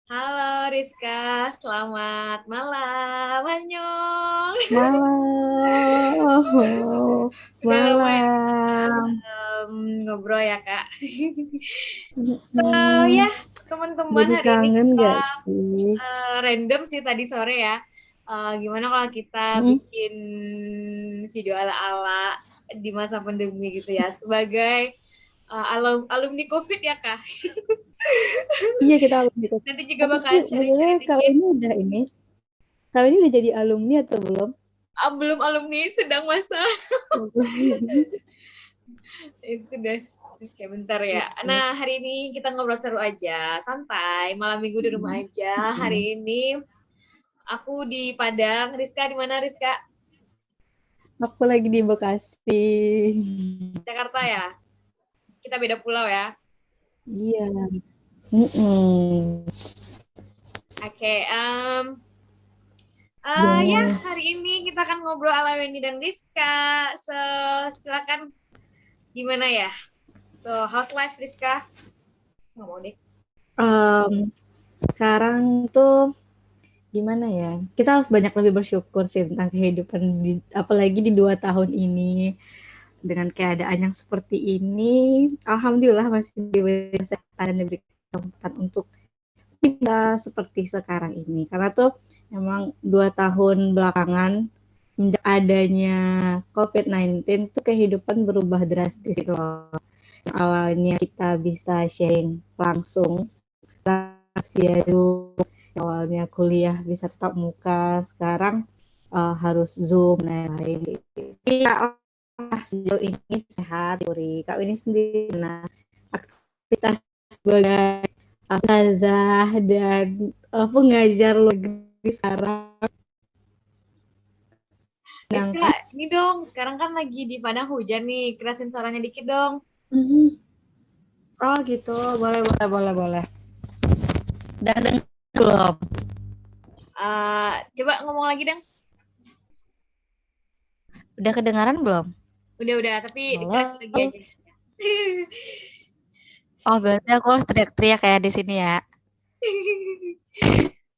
Halo Rizka, selamat malam. Annyeong. Malam, Udah lama ya malam. ngobrol ya Kak. Ya, Hmm, teman-teman jadi hari ini kangen kita gak sih? random sih tadi sore ya. Gimana kalau kita Hmm, bikin video ala-ala di masa pandemi gitu ya, sebagai alumni COVID ya Kak. iya kita alumni tuh. Nanti juga Tapi bakalan btw sharing-sharing kalau dikit. ini udah ini, kalau ini udah jadi alumni atau belum? Belum alumni, sedang masa. Belum. Itu deh. Oke, bentar ya. Nah, hari ini kita ngobrol seru aja, santai, malam minggu di rumah aja. Hari ini aku di Padang. Rizka di mana, Rizka? Aku lagi di Bekasi. Jakarta ya? Kita beda pulau ya. Iya. Mm-mm. Oke, ya Gimana? hari ini kita akan ngobrol ala Wendy dan Rizka. Silakan gimana ya? How's life Rizka? Nggak mau deh. Em, Sekarang tuh gimana ya? Kita harus banyak lebih bersyukur sih tentang kehidupan apalagi di 2 tahun ini. Dengan keadaan yang seperti ini, alhamdulillah masih diberi kesehatan dan diberi kesempatan untuk kita seperti sekarang ini. Karena tuh emang 2 tahun belakangan sejak adanya COVID-19 tuh kehidupan berubah drastis gitu loh. Awalnya kita bisa sharing langsung via Zoom, awalnya kuliah bisa tetap muka, sekarang harus Zoom dan lain-lain. Iya, sejauh ini sehat, Yuri. Kak ini sendiri, nah, aktivitas sebagai ustazah dan pengajar luar negeri sekarang yang Rizka, ini dong. Sekarang kan lagi di Padang hujan nih. Kerasin suaranya dikit dong. oh gitu, boleh boleh boleh boleh. Dan belum, Coba ngomong lagi dong. udah kedengaran belum? Udah, tapi dikasih lagi Halo. aja. Oh berarti aku harus teriak-teriak kayak di sini ya.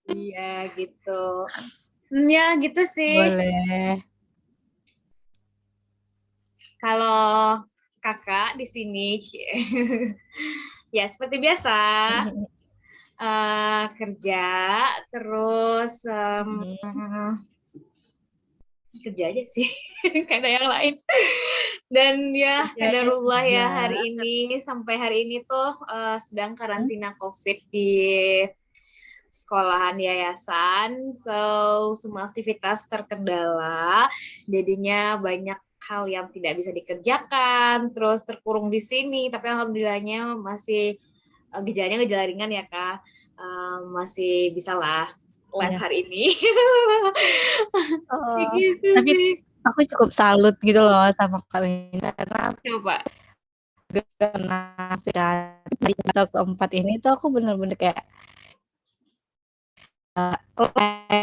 Iya, gitu. Ya, gitu sih. Boleh. Kalau kakak di sini, ya seperti biasa, kerja, terus kerja aja sih, kayak ada yang lain. Dan ya, Kerjanya kadarullah kerja. ya hari ini, sampai hari ini tuh sedang Hmm? karantina COVID di sekolahan yayasan, so semua aktivitas terkendala, jadinya banyak hal yang tidak bisa dikerjakan, terus terkurung di sini, tapi alhamdulillahnya masih gejalanya gejala ringan ya Kak. Masih bisa lah live Iya. hari ini. Kayak Oh, gitu tapi sih. aku cukup salut gitu loh sama Kak Winda karena Coba. karena dari atau keempat ini tuh aku bener-bener kayak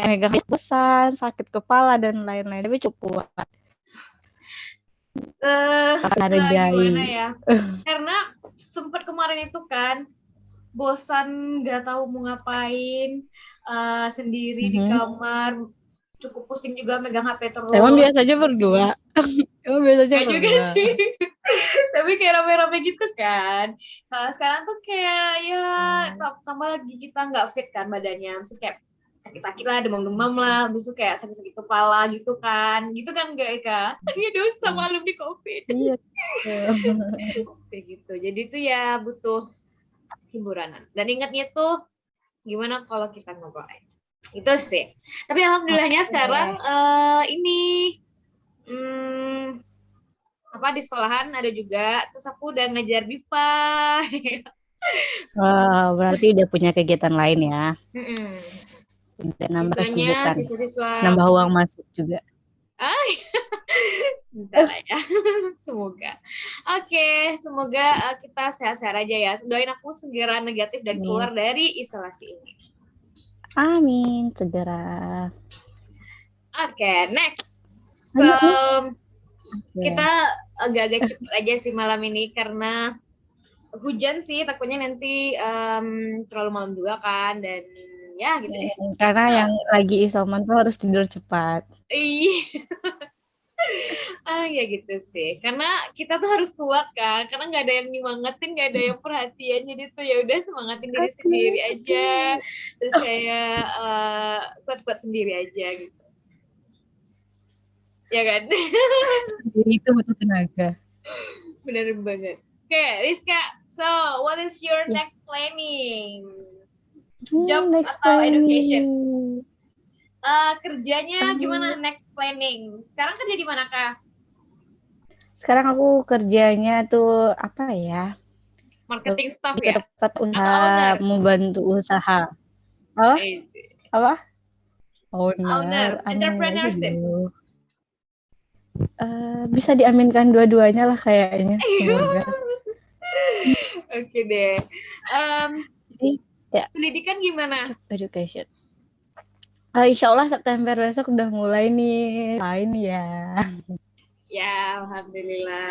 megang pesan, sakit kepala dan lain-lain tapi cukup kuat Eh, Gimana hargai. ya? Karena sempat kemarin itu kan bosan nggak tahu mau ngapain, sendiri di Mhm. kamar, cukup pusing juga megang HP Emang terus. biasanya berdua? Emang biasanya Gak juga berdua? sih. Tapi kayak rame-rame gitu kan. Kalau sekarang tuh kayak ya tambah lagi kita nggak fit kan badannya. Maksudnya kayak sakit-sakit lah, demam-demam lah, habis itu kayak sakit-sakit kepala gitu kan. Gitu kan gak Eka? Ya dosa malu di COVID. Iya. Kayak gitu. Jadi itu ya butuh hiburanan. Dan ingatnya tuh gimana kalau kita ngobrol aja. Itu sih. Tapi alhamdulillahnya sekarang Oke. ini hmm, apa di sekolahan ada juga. Terus aku udah ngajar BIPA. Wah, berarti udah punya kegiatan lain ya. Udah nambah Siswanya, kesibukan, siswa-siswa, nambah uang masuk juga. ah, bentar lah ya. Semoga. Oke, semoga kita sehat-sehat aja ya. Doain aku segera negatif dan Amin. keluar dari isolasi ini. Amin, segera. Oke, next. So, Lanjut nih. kita Oke. agak-agak cepet aja sih malam ini karena hujan sih, takutnya nanti terlalu malam juga kan, dan ya gitu deh. Karena So, yang lagi isoman tuh harus tidur cepat. iya. Ya gitu sih. Karena kita tuh harus kuat kan. Karena nggak ada yang nyemangatin, nggak ada yang perhatian. Jadi tuh ya udah semangatin diri Oke, sendiri oke. aja. Terus kayak kuat-kuat sendiri aja gitu. Ya kan? Jadi itu butuh tenaga. Bener banget. Oke, Rizka. So, what is your Ya. next planning? Job Next atau education? planning. Kerjanya gimana next planning? Sekarang kerja di mana, Kak? Sekarang aku kerjanya tuh apa ya? Marketing staff Lebih ke ya? tempat Atau usaha, owner? membantu usaha. Apa? Eh, Apa? Owner, owner, amin aja entrepreneurship. dulu. Bisa diaminkan dua-duanya lah kayaknya, semoga. Oke deh. Em, Jadi ya, Pendidikan gimana? job education. Insya Allah September besok udah mulai nih, lain ya. Ya, alhamdulillah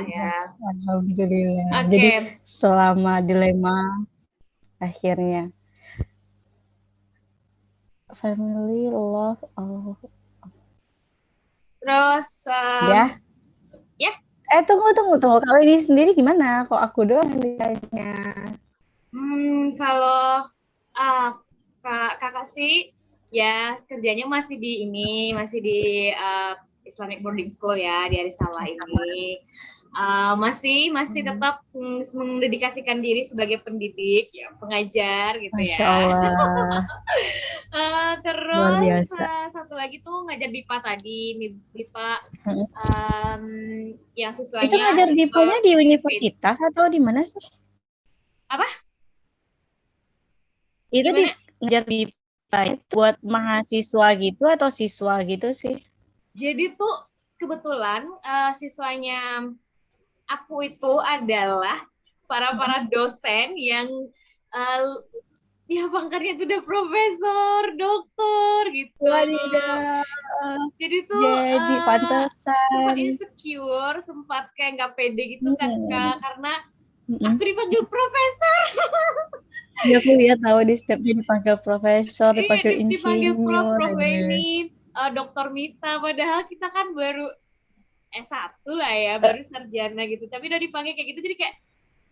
Iya, ya. alhamdulillah. Jadi Oke, selama dilema akhirnya family love oh terus ya. ya, Tunggu. Kalau ini sendiri gimana? Kok aku doang yang ditanya? kalau kakak sih ya kerjanya masih di ini, masih di Islamic boarding school ya di Arisalah ini. Masih tetap mendedikasikan diri sebagai pendidik, ya pengajar gitu Masya ya. Allah, luar Terus biasa. satu lagi tuh ngajar BIPA tadi, BIPA Hmm. yang Itu siswanya ngajar siswa BIPA-nya di Filipina. universitas atau di mana sih? Apa? Itu Gimana? ngajar BIPA buat mahasiswa gitu atau siswa gitu sih? Jadi tuh kebetulan siswanya aku itu adalah para dosen yang uh, ya pangkatnya itu udah profesor, doktor gitu. Wadidaw, Jadi tuh jadi sempat pantesan. insecure, sempat kayak nggak pede gitu kan Kak, karena aku Mm-mm. dipanggil profesor. Ya, aku lihat tahu di stepnya dipanggil profesor, Iya, dipanggil dipanggil insinyur. Prof ini, Dokter Mita, padahal kita kan baru S1 lah ya, baru sarjana gitu. Tapi udah dipanggil kayak gitu, jadi kayak,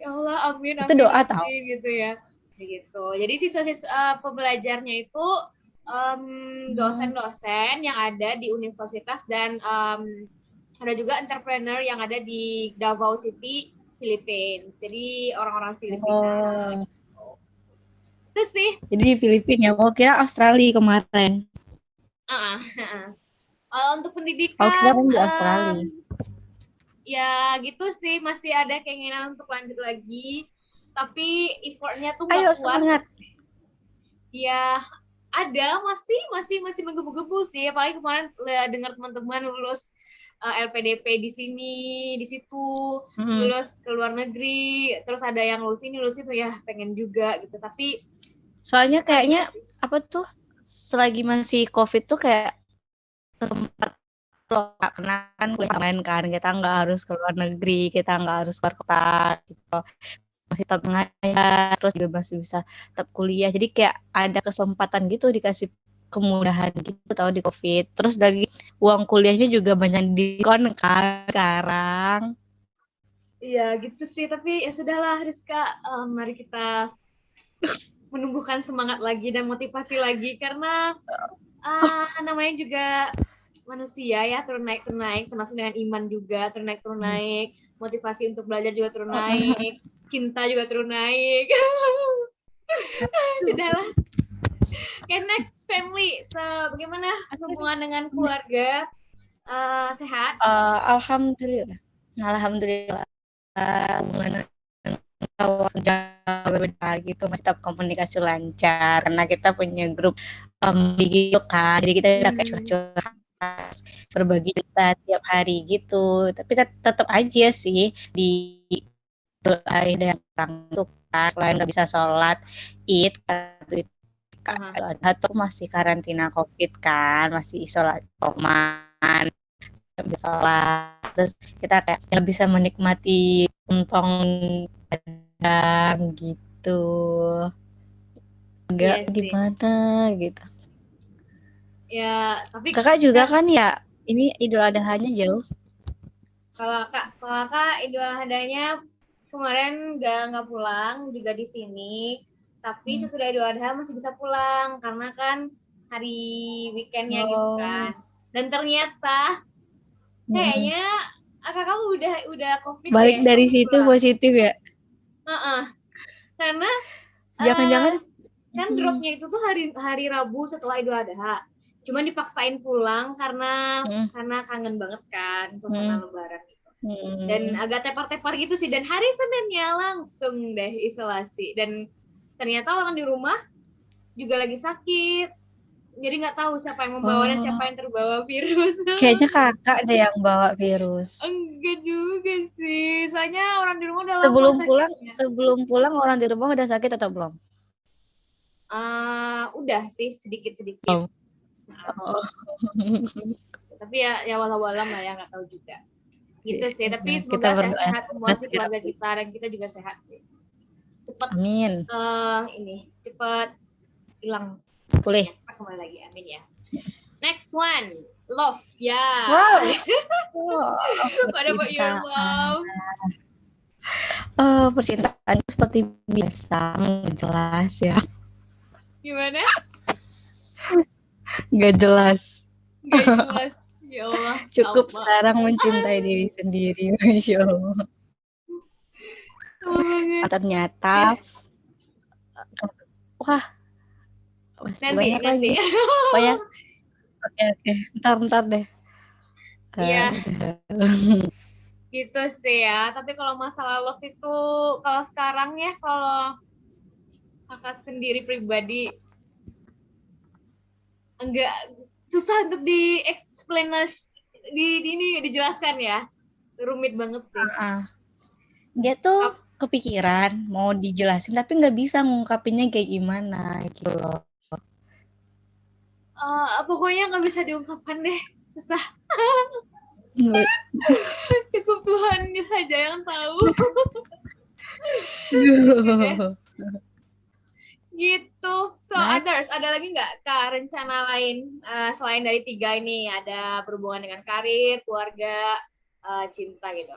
ya Allah, amin, Itu amin, doa tahu. amin, gitu ya. Gitu. Jadi siswa-siswa pembelajarnya itu dosen-dosen yang ada di universitas dan ada juga entrepreneur yang ada di Davao City, Philippines. Jadi orang-orang Filipina. Oh, Itu sih. jadi di Filipina. Mau kira Australia kemarin. Uh, untuk Aku kira pendidikan, kan di Australia. ya gitu sih, masih ada keinginan untuk lanjut lagi. Tapi effortnya tuh Ayo nggak kuat. semangat. Ya ada, masih menggebu-gebu sih. Apalagi kemarin dengar teman-teman lulus LPDP di sini, di situ, Mm-mm. lulus ke luar negeri, terus ada yang lulus ini, lulus itu, ya pengen juga gitu. Tapi Soalnya ya gitu kayaknya sih. apa tuh selagi masih COVID tuh kayak kesempatan loh, karena kan kuliah online kan, kita nggak harus ke luar negeri, kita nggak harus keluar kota gitu. Masih tetap ngajar, terus juga masih bisa tetap kuliah. Jadi kayak ada kesempatan gitu dikasih kemudahan gitu tahu di COVID. Terus dari uang kuliahnya juga banyak diskon kan sekarang. Iya gitu sih. Tapi ya sudahlah Rizka, mari kita menumbuhkan semangat lagi dan motivasi lagi karena namanya juga manusia ya, turun naik termasuk dengan iman juga turun naik, motivasi untuk belajar juga turun naik, cinta juga turun naik. Sudahlah. Okay, next, family. So bagaimana hubungan dengan keluarga? Sehat? Alhamdulillah. Alhamdulillah. Hubungan jauh berbeda gitu, masih tetap komunikasi lancar karena kita punya grup gitu kan, jadi kita bisa kayak curhat, berbagi cerita tiap hari gitu, tapi tetap aja sih di doain dan orang tuh kan, selain nggak bisa sholat id atau masih karantina covid kan, masih isoman, nggak bisa sholat, terus kita kayak nggak bisa menikmati untung kadang gitu. Enggak Iya sih. gimana gitu. Ya, tapi Kakak juga kan kan ya, ini Idul Adha-nya jauh. kalau kakak Idul Adhanya kemarin nggak pulang juga di sini, tapi sesudah Idul Adha masih bisa pulang karena kan hari weekendnya gitu kan. Oh. Dan ternyata Mm. kayaknya kamu udah COVID Balik deh dari waktu situ pulang. positif ya. Heeh. Karena eh, Jangan-jangan kan mm, dropnya itu tuh hari hari Rabu setelah Idul Adha. Cuman dipaksain pulang mm, karena kangen banget kan suasana mm, Lebaran gitu. Dan mm. agak tepar-tepar gitu sih. Dan hari Seninnya langsung deh isolasi. Dan ternyata orang di rumah juga lagi sakit. Jadi nggak tahu siapa yang membawa dan siapa Oh, yang terbawa virus. kayaknya kakak deh yang bawa virus. Enggak juga sih. Soalnya orang di rumah udah lama Sebelum pulang, sakitnya. sebelum pulang orang di rumah udah sakit atau belum? Udah sih sedikit-sedikit. Belum. Nah, Oh. tapi ya walau-walam lah ya nggak tahu juga. Gitu sih. Tapi Ya, kita semoga berdoa sehat-sehat semua semoga sih segera keluarga pulih. kita dan kita juga sehat sih. Cepet Amin. ini cepet hilang Pulih. kita kembali lagi, amin ya. Next one, love ya. Wow. Oh, What about your percintaan. love? Percintaan seperti biasa, nggak jelas ya. Gimana? Nggak jelas. Gak jelas. Ya Allah, Cukup sama. sekarang mencintai diri sendiri, Masya Allah. Sama banget. Ternyata, Ya, wah, masih nanti, banyak nanti. lagi. Banyak. Oke, oke. Ntar deh. Iya, Uh, gitu sih ya. Tapi kalau masalah love itu, kalau sekarang ya, kalau kakak sendiri pribadi, enggak susah untuk di ini dijelaskan ya. Rumit banget sih. dia tuh kepikiran mau dijelasin tapi nggak bisa ngungkapinnya kayak gimana gitu loh. Pokoknya nggak bisa diungkapkan deh, susah. Cukup Tuhan saja yang tahu. Gitu deh. Gitu. So others, ada lagi nggak Kak rencana lain selain dari 3 ini? Ada berhubungan dengan karir, keluarga, cinta gitu.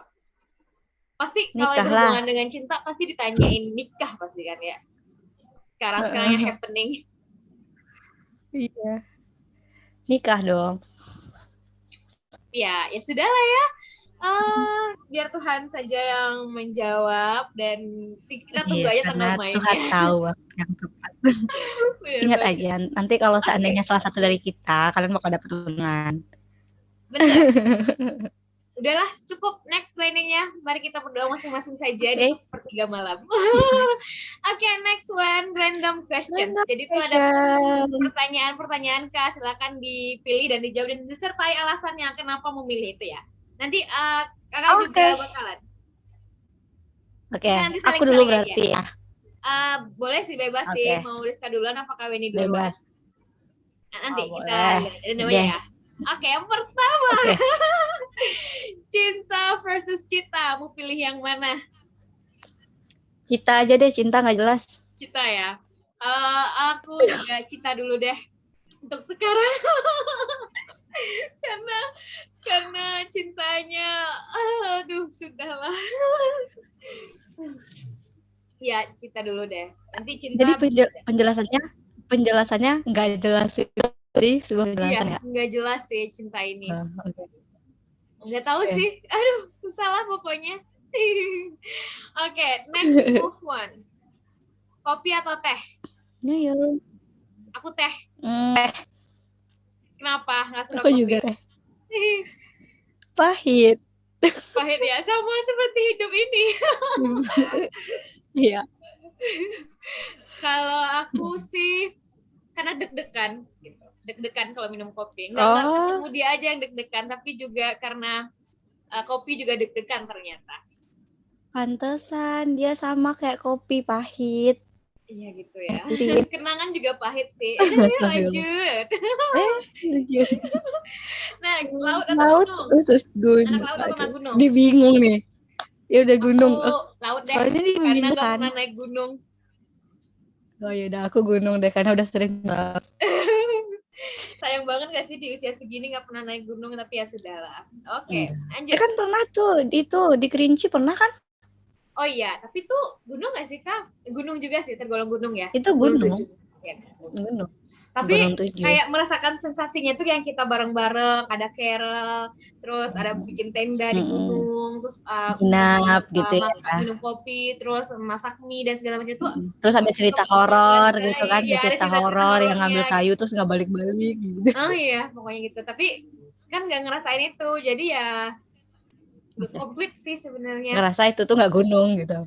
Pasti kalau yang Nikah lah. berhubungan dengan cinta pasti ditanyain nikah pasti kan ya. Sekarang yang happening. Iya. Nikah dong. Ya sudah lah ya. Biar Tuhan saja yang menjawab dan kita tunggu aja tanggal Karena Tuhan mainnya. tahu waktu yang tepat. Ingat banget. aja, nanti kalau seandainya salah satu dari kita, kalian bakal dapet tunangan. Bener. Udahlah, cukup next planningnya. Mari kita berdoa masing-masing saja di sepertiga malam. Oke, next one, random questions. Jadi itu ada pertanyaan-pertanyaan Kak, silakan dipilih dan dijawab dan disertai alasannya kenapa memilih itu ya. Nanti kakak juga bakalan. Oke, aku dulu berarti ya. Boleh sih bebas sih, mau Rizka duluan apa Kak Weni duluan? Bebas. Nanti kita lihat namanya ya. Oke, yang pertama. Cinta versus Cita, mau pilih yang mana? Cita aja deh, cinta nggak jelas. Cita ya. Aku juga Cita dulu deh untuk sekarang. karena cintanya, aduh sudahlah. Ya Cita dulu deh. Nanti cinta. Jadi penjelasannya nggak jelas itu. Jadi sebuah penjelasan ya. Nggak jelas sih cinta ini. Nggak tahu sih. Aduh, susah lah pokoknya. Oke, next move one. Kopi atau teh? Yuk. Aku teh. Kenapa? Nggak suka aku kopi? Juga teh. Pahit. Pahit ya? Sama seperti hidup ini. Iya. Kalau aku sih, karena deg-degan. Gitu. Deg-degan kalau minum kopi. Nggak ketemu dia aja yang deg-degan, tapi juga karena kopi juga deg-degan ternyata. Pantesan dia sama kayak kopi, pahit. Iya gitu ya. Kenangan juga pahit sih. Lanjut. Next, laut atau gunung? Terus gunung. Anak laut atau anak gunung? Dia bingung nih. Ya udah gunung. Laut deh, Soalnya ini karena mengingat nggak kan. pernah naik gunung. Oh ya udah aku gunung deh karena udah sering banget. Sayang banget gak sih di usia segini nggak pernah naik gunung, tapi ya sudahlah. Oke, Iya. lanjut. Kan pernah tuh itu di Kerinci pernah kan? Oh iya, tapi tuh gunung nggak sih Kak? Gunung juga sih, tergolong gunung ya. Itu Gunung gunung, 7. Ya. gunung, Tapi gunung 7. kayak merasakan sensasinya tuh yang kita bareng-bareng, ada carol, terus ada bikin tenda di Mm-mm. gunung, terus Nginap gitu makan, ya. minum kopi, terus masak mie dan segala macam itu Terus ada cerita luar horor biasa. gitu kan, ada Ya ada cerita cerita-cerita horor yang ngambil horornya. kayu terus nggak balik-balik gitu. Oh iya, pokoknya gitu. Tapi kan nggak ngerasain itu, jadi ya komplit sih sebenarnya. Ngerasa itu tuh nggak gunung gitu.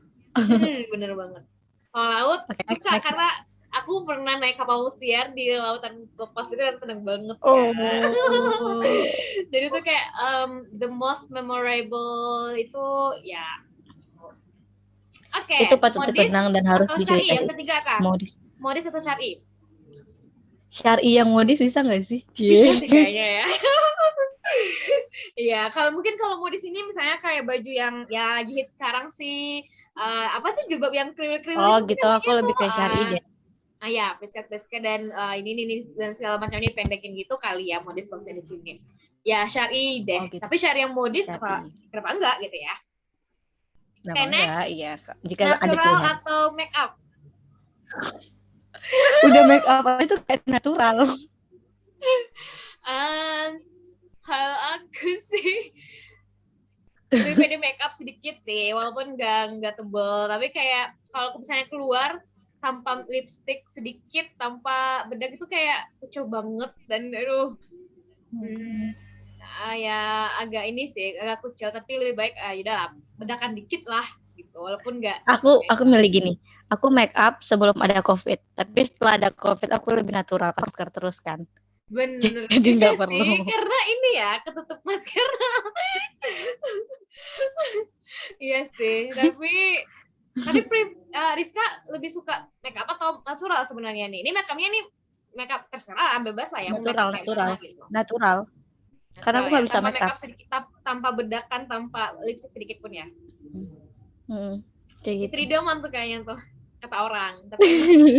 Bener banget. Kalau laut Oke, suka next. karena aku pernah naik kapal pesiar di lautan lepas gitu dan seneng banget kan. Oh, Jadi tuh kayak the most memorable itu ya. Oke, itu patut modis dikenang dan harus atau syari yang diceritain. ketiga kak? Modis. Modis atau syari? Syari yang modis bisa nggak sih? Bisa Cie. sih kayaknya ya. Iya, kalau mungkin kalau modis ini misalnya kayak baju yang ya lagi hit sekarang sih, apa tuh jilbab yang kriwil-kriwil Oh itu sih gitu, aku namanya lebih tuh ke syari deh. ya basket-basket dan ini dan segala macamnya dipendekin gitu kali ya modis kalau di sini. Ya syari deh. Oh gitu, Tapi syari yang modis apa syari. kenapa enggak gitu ya? Kenapa Oke, enggak? next. Iya, jika ada Natural pilihan. atau make up? Udah make up itu kayak natural. Um, Kalau aku sih lebih pede make up sedikit sih, walaupun nggak tebel. Tapi kayak kalau aku misalnya keluar tanpa lipstick sedikit, tanpa bedak itu kayak kecil banget dan aduh, ya agak ini sih, agak kucel. Tapi lebih baik ya udah lah, bedakan dikit lah gitu, walaupun nggak Aku milih gini. Aku make up sebelum ada COVID, tapi setelah ada COVID aku lebih natural kan masker terus kan. bener Jadi juga nggak sih, perlu. karena ini ya ketutup masker. Iya sih, tapi Rizka lebih suka make up atau natural sebenarnya nih? Ini make upnya nih make up terserah, bebas lah ya mau make up Natural, kayak natural, mana gitu. natural. Karena Natural aku ya, nggak bisa tanpa make make up. up sedikit, tanpa bedakan, tanpa lipstick sedikit pun ya. Kayak gitu. Istri idaman tuh kayaknya tuh kata orang. Tapi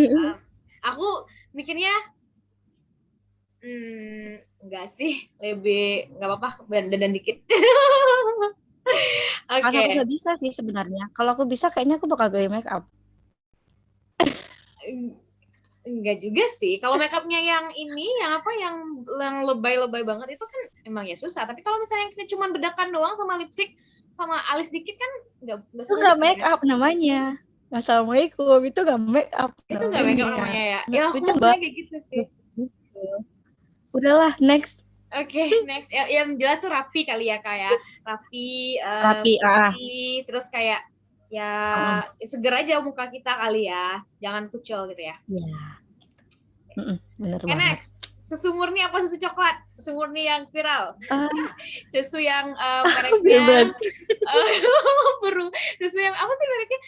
emang aku mikirnya enggak sih, lebih nggak apa-apa dan dikit. Karena Oke. aku nggak bisa sih sebenarnya. Kalau aku bisa kayaknya aku bakal gaya make up. Enggak juga sih. Kalau make upnya yang ini, yang apa, yang lebay-lebay banget itu kan emang ya susah. Tapi kalau misalnya kita cuma bedakan doang sama lipstick, sama alis dikit kan nggak Itu susah nggak juga make ya. up namanya. Assalamualaikum, itu nggak make up Itu nggak make up namanya. namanya ya. Nggak Ya aku coba. maksudnya kayak gitu sih. Udahlah, next. Oke, next. Yang jelas tuh rapi kali ya kayak rapi, Rapi. bersih, terus kayak ya Uh-uh. seger aja muka kita kali ya. Jangan kucel gitu ya. Ya. Bener Oke, banget. next. Susu murni apa susu coklat? Susu murni yang viral. Susu yang Bener mereknya banget. susu yang apa sih mereknya?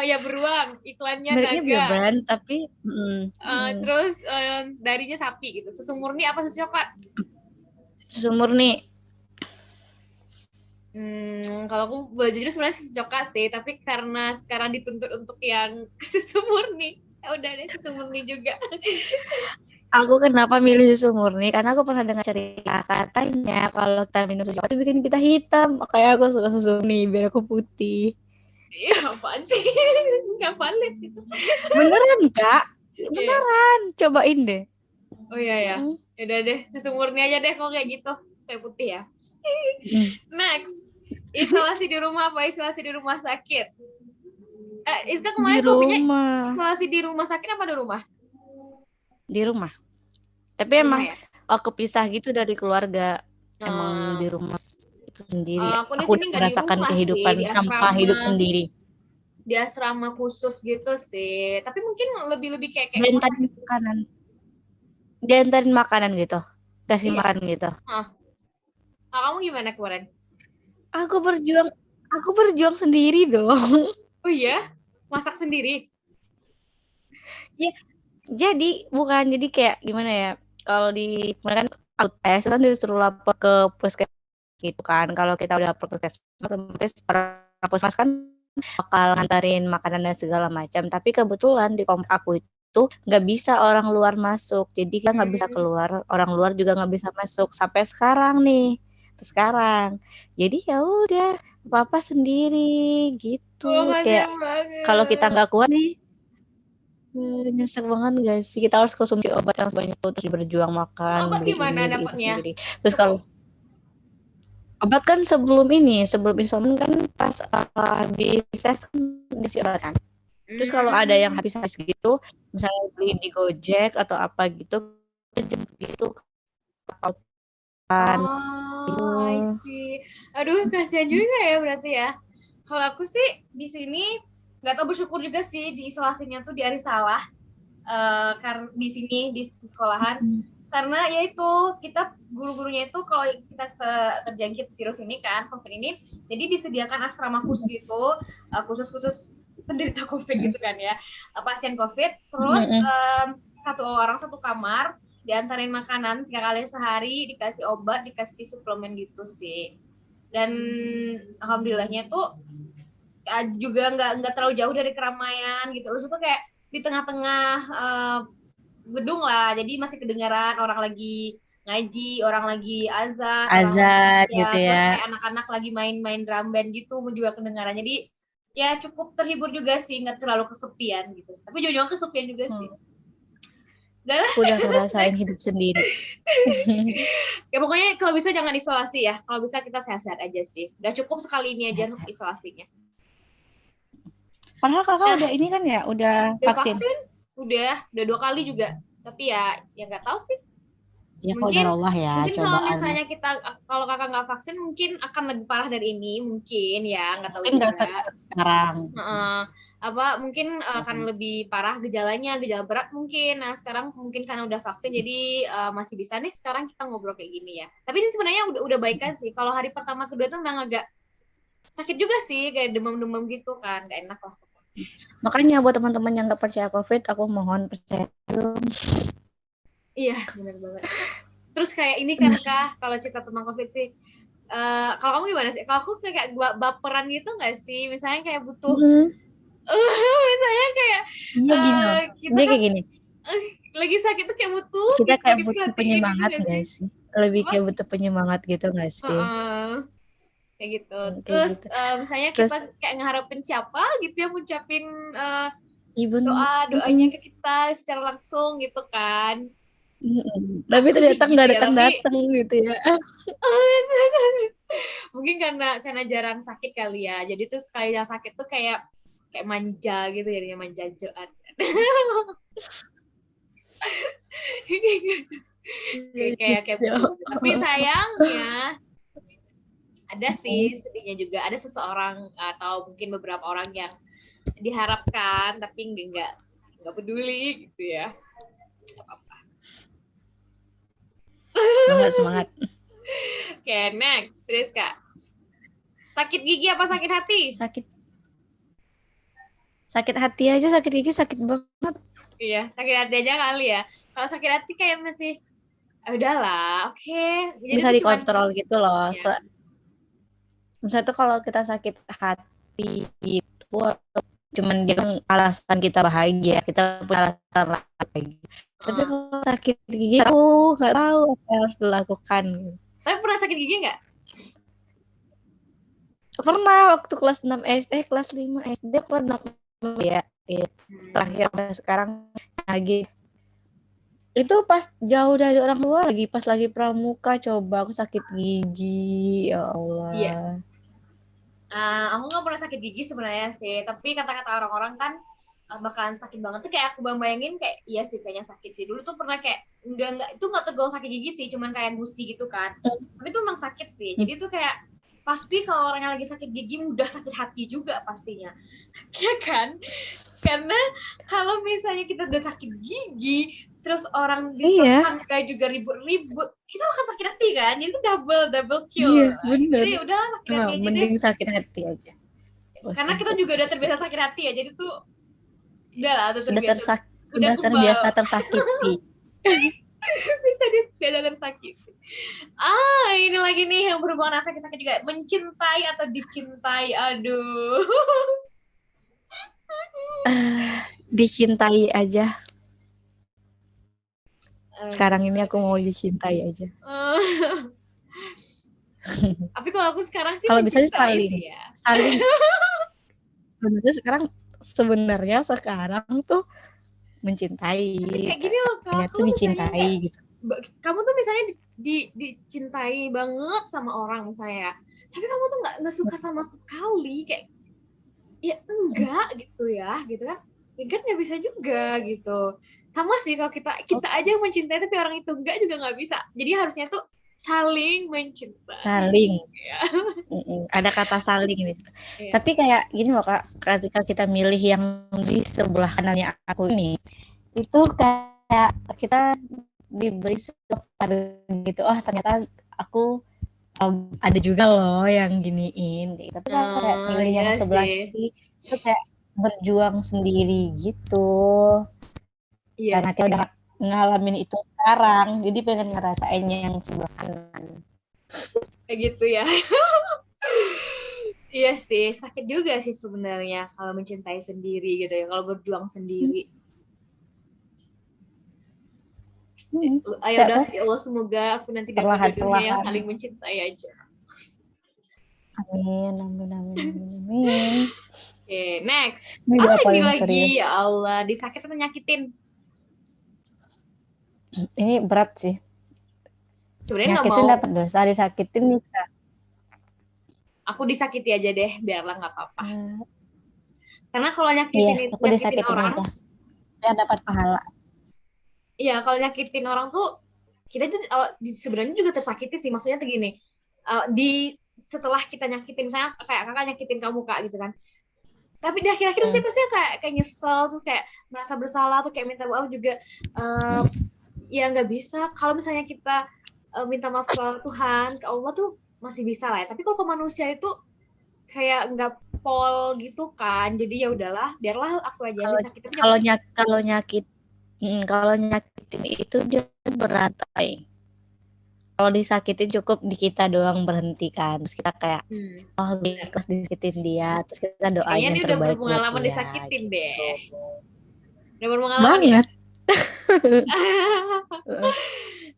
Ya beruang, iklannya Mereknya naga. Beer Brand, tapi Terus darinya sapi gitu. Susu murni apa susu coklat? susu murni. Kalau aku jujur sebenarnya susu coklat sih, tapi karena sekarang dituntut untuk yang susu murni, ya udah deh susu murni juga. Aku kenapa milih susu murni? Karena aku pernah dengar cerita katanya kalau kita minum susu coklat itu bikin kita hitam. Makanya aku suka susu murni biar aku putih. Ya apaan sih? Nggak valid itu. Beneran Kak? Iya. Beneran. Cobain deh. Oh iya ya. Udah deh, susu murni aja deh kalau kayak gitu supaya putih ya. Next, isolasi di rumah apa isolasi di rumah sakit? Iska Di kemarin COVID-nya rumah. isolasi di rumah sakit apa di rumah? Di rumah. Tapi Di rumah emang ya. aku pisah gitu dari keluarga. Emang di rumah itu sendiri. Aku di Aku sini udah nggak di merasakan rumah sih, kehidupan tanpa hidup sendiri. di asrama khusus gitu sih. Tapi mungkin lebih kayak rumah Diantarin sakit. makanan. Diantarin makanan gitu. Kasih Iya. makan gitu. Kamu gimana kemarin? Aku berjuang sendiri dong. Oh iya, masak sendiri. Ya, jadi kayak gimana ya? Kalau di kemarin kan aku tes kan disuruh lapor ke puskesmas gitu kan. Kalau kita udah lapor ke puskesmas, otomatis para puskesmas kan bakal nganterin makanan dan segala macam. Tapi kebetulan di komplek aku itu nggak bisa orang luar masuk. Jadi kan nggak bisa keluar, orang luar juga nggak bisa masuk sampai sekarang nih. Terus sekarang. Jadi ya udah apa-apa sendiri Oh, gitu. Kayak kasihan kalau kita banget. nggak kuat nih, nyesek banget gak sih? Kita harus konsumsi obat yang sebanyak itu, terus berjuang Terus makan, obat beli gimana ini, beli itu dapatnya? sendiri. Terus kalau obat kan sebelum insomnia kan pas habis tes kan disi obat kan. Terus kalau ada yang Hmm. habis-habis gitu, misalnya beli di Gojek atau apa gitu, gitu kan. Oh, I see. Aduh, kasihan juga ya berarti ya. Kalau aku sih di sini nggak tahu, bersyukur juga sih di isolasinya tuh di Arisalah, karena di sini di sekolahan, karena ya itu kita guru-gurunya itu kalau kita terjangkit virus ini kan, COVID ini, jadi disediakan asrama khusus gitu, khusus penderita COVID gitu kan ya, pasien COVID, terus satu orang satu kamar, diantarin makanan 3 kali sehari, dikasih obat, dikasih suplemen gitu sih. Dan alhamdulillahnya tuh juga nggak terlalu jauh dari keramaian gitu. Terus tuh kayak di tengah-tengah gedung lah, jadi masih kedengaran orang lagi ngaji, orang lagi azan, orang lagi Azan gitu ya, terus ya. kayak anak-anak lagi main-main drum band gitu juga kedengaran. Jadi ya cukup terhibur juga sih, nggak terlalu kesepian gitu. Tapi jauh-jauh kesepian juga sih. Udah lah, Udah ngerasain next. hidup sendiri. Ya pokoknya kalau bisa jangan isolasi ya. Kalau bisa kita sehat-sehat aja sih. Udah cukup sekali ini aja isolasinya. Padahal kakak Nah, udah ini kan ya, udah udah vaksin. vaksin, udah 2 kali juga. Tapi ya nggak tahu sih. Ya Mungkin qadarullah ya, kalau cobaan. misalnya kalau kakak nggak vaksin mungkin akan lebih parah dari ini, mungkin ya, nggak tahu Mungkin nggak juga. sekarang. Mungkin akan lebih parah gejalanya, gejala berat mungkin. Nah sekarang mungkin karena udah vaksin jadi masih bisa nih sekarang kita ngobrol kayak gini ya. Tapi ini sebenarnya udah baikan sih. Kalau hari pertama kedua tuh memang agak sakit juga sih, kayak demam-demam gitu kan, nggak enak lah. Makanya buat teman-teman yang nggak percaya COVID, aku mohon percaya dulu. Iya, benar banget. Terus kayak ini kan Kak, kalau cerita tentang COVID sih, kalau kamu gimana sih? Kalau aku kayak baperan gitu nggak sih? Misalnya kayak butuh, misalnya kayak Iya gini loh. kita Dia kan kayak gini. lagi sakit tuh kayak butuh Kita gitu kayak butuh diperhatiin gitu penyemangat nggak nggak sih? sih? Lebih Apa? kayak butuh penyemangat gitu nggak sih? Kayak gitu. Kayak Terus gitu. misalnya Terus kita kayak ngeharapin siapa gitu ya, ngucapin ibu doanya ke kita secara langsung gitu kan. tapi Aku sih ternyata gitu nggak ya, tapi datang-datang gitu ya. mungkin karena jarang sakit kali ya. Jadi tuh sekali yang sakit tuh kayak kayak manja gitu, jadinya manjajaan. kayak Ya. begitu. Tapi sayangnya ada sih sedihnya juga. Ada seseorang atau mungkin beberapa orang yang diharapkan tapi nggak peduli gitu ya. Semangat semangat. Oke, next, serius Kak. Sakit gigi apa sakit hati? Sakit hati aja, sakit gigi sakit banget. Iya, sakit hati aja kali ya. Kalau sakit hati kayak masih udahlah, oke. Jadi Bisa itu cuman dikontrol gitu loh. ya. Misalnya tuh kalau kita sakit hati itu cuman dia alasan kita bahagia, kita punya alasan lagi. Tapi kalau sakit gigi aku nggak tahu apa yang harus dilakukan. Tapi pernah sakit gigi nggak? Pernah waktu kelas 6 SD, kelas 5 SD pernah ya. Terakhir sekarang lagi itu pas jauh dari orang tua lagi, pas lagi pramuka coba aku sakit gigi, ya Allah. Iya. Aku nggak pernah sakit gigi sebenarnya sih, tapi kata-kata orang-orang kan bakalan sakit banget tuh, kayak aku bayangin kayak iya sih kayaknya sakit sih. Dulu tuh pernah kayak enggak itu nggak tergolong sakit gigi sih, cuman kayak gusi gitu kan. Tapi itu emang sakit sih. Jadi tuh kayak pasti kalau orang yang lagi sakit gigi mudah sakit hati juga pastinya. Ya kan? Karena kalau misalnya kita udah sakit gigi, terus orang di tetangga juga ribut-ribut, kita bakal sakit hati kan? Jadi itu double kill. Iya, bener. Jadi udahlah sakit hati aja mending deh. sakit hati aja. Karena kita juga udah terbiasa sakit hati ya, jadi tuh udahlah, udah terbiasa tersakiti. Bisa dibedakan sakit. Ini lagi nih yang berhubungan dengan sakit-sakit juga. Mencintai atau dicintai. Aduh. Dicintai aja. Sekarang ini aku Aduh. mau dicintai aja. Tapi kalau aku sekarang sih Kalau bisa sih mencintai saling. sih ya. Saling. Sebenarnya sekarang tuh mencintai. Kayak gini loh Kak, Hanya tuh kalau misalnya dicintai kayak gitu. kamu tuh misalnya dicintai banget sama orang misalnya, tapi kamu tuh nggak suka sama sekali, kayak ya enggak gitu kan, ya kan nggak bisa juga gitu. Sama sih kalau kita aja yang mencintai tapi orang itu enggak juga nggak bisa. Jadi harusnya tuh saling mencintai. Saling. Ya. Ada kata saling gitu. Iya. Tapi kayak gini loh Kak, ketika kita milih yang di sebelah kanannya aku ini, itu kayak kita diberi sebuah gitu. Oh ternyata aku ada juga loh yang giniin. Tapi kalau kayak milih yang Iya sebelah sih. kiri itu kayak berjuang sendiri gitu. Iya Karena kita sih. udah ngalamin itu sekarang, jadi pengen ngerasainnya yang sebelah kanan. Kayak gitu ya. Iya sih, sakit juga sih sebenarnya kalau mencintai sendiri gitu ya, kalau berjuang sendiri. Ayo Kayak udah tuh ya Allah, semoga aku nanti dapat jodohnya yang perlahan-perlahan. saling mencintai aja. Amin, amin, amin, amin, amin. Oke, next. Ini udah Ini paling lagi serius. ya Allah, disakit atau nyakitin? Ini berat sih. Sebenarnya nggak Nyakitin mau, dapat dosa, disakitin bisa. aku disakiti aja deh, biarlah nggak apa-apa. Hmm, Karena kalau iya, nyakitin aku nyakitin disakitin orang, aja. Saya dapat pahala. iya kalau nyakitin orang tuh kita tuh sebenarnya juga tersakiti sih. Maksudnya tuh gini, di setelah kita nyakitin, saya kayak kakak nyakitin kamu kak gitu kan, tapi di akhir-akhir nanti pasti kayak nyesel, terus kayak merasa bersalah, tuh kayak minta maaf juga. uh, ya nggak bisa kalau misalnya kita minta maaf ke Tuhan, ke Allah tuh masih bisa lah ya, tapi kalau ke manusia itu kayak nggak pol gitu kan, jadi ya udahlah, biarlah aku aja yang Kalau disakiti, tapi jangan kalau sakit. nyak kalau nyakit kalau nyakitin itu dia berat, ay. Kalau disakitin cukup di kita doang berhenti kan. Terus kita kayak Benar. ikhlas disakitin dia, terus kita doain Kayaknya yang ini udah terbaik buat berpengalaman dia disakitin gitu. deh. Udah berpengalaman ya. Banget.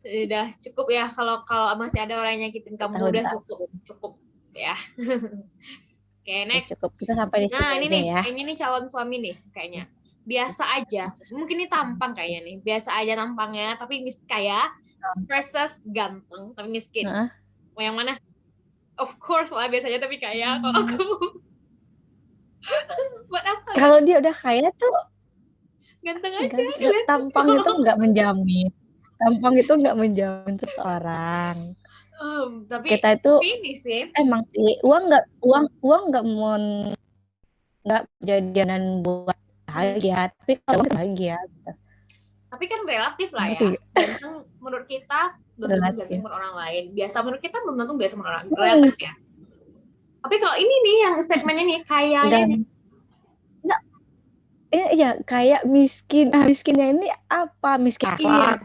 Udah cukup ya, kalau kalau masih ada orang yang nyakitin kamu udah cukup Tahun-tahun. cukup ya. Oke, Ya next. cukup. Kita sampai di sini Nah, ini aja nih, ya. kayaknya nih calon suami nih, kayaknya. Biasa aja. Mungkin ini tampang kayaknya nih. Biasa aja tampangnya, tapi kaya versus ganteng, tapi miskin. Heeh. Mau yang mana? Of course lah, biasanya tapi kaya. Kalau aku buat apa kan? Kalau dia udah kaya tuh Ganteng aja, tampang itu nggak menjamin. Tampang itu nggak menjamin seseorang. tapi Kita itu ini sih. emang sih uang nggak mau nggak jadian buat bahagia, tapi kalau bahagia gitu. Tapi kan relatif lah ya. Ngerti gak? Ganteng menurut kita belum tentu ganteng Relatif. menurut orang lain. Biasa menurut kita belum tentu biasa menurut orang lain. Relatif ya. Tapi kalau ini nih yang statementnya nih, kayaknya nih. Enggak, iya kayak miskin. Miskinnya ini apa? Miskin Iya. akhlak.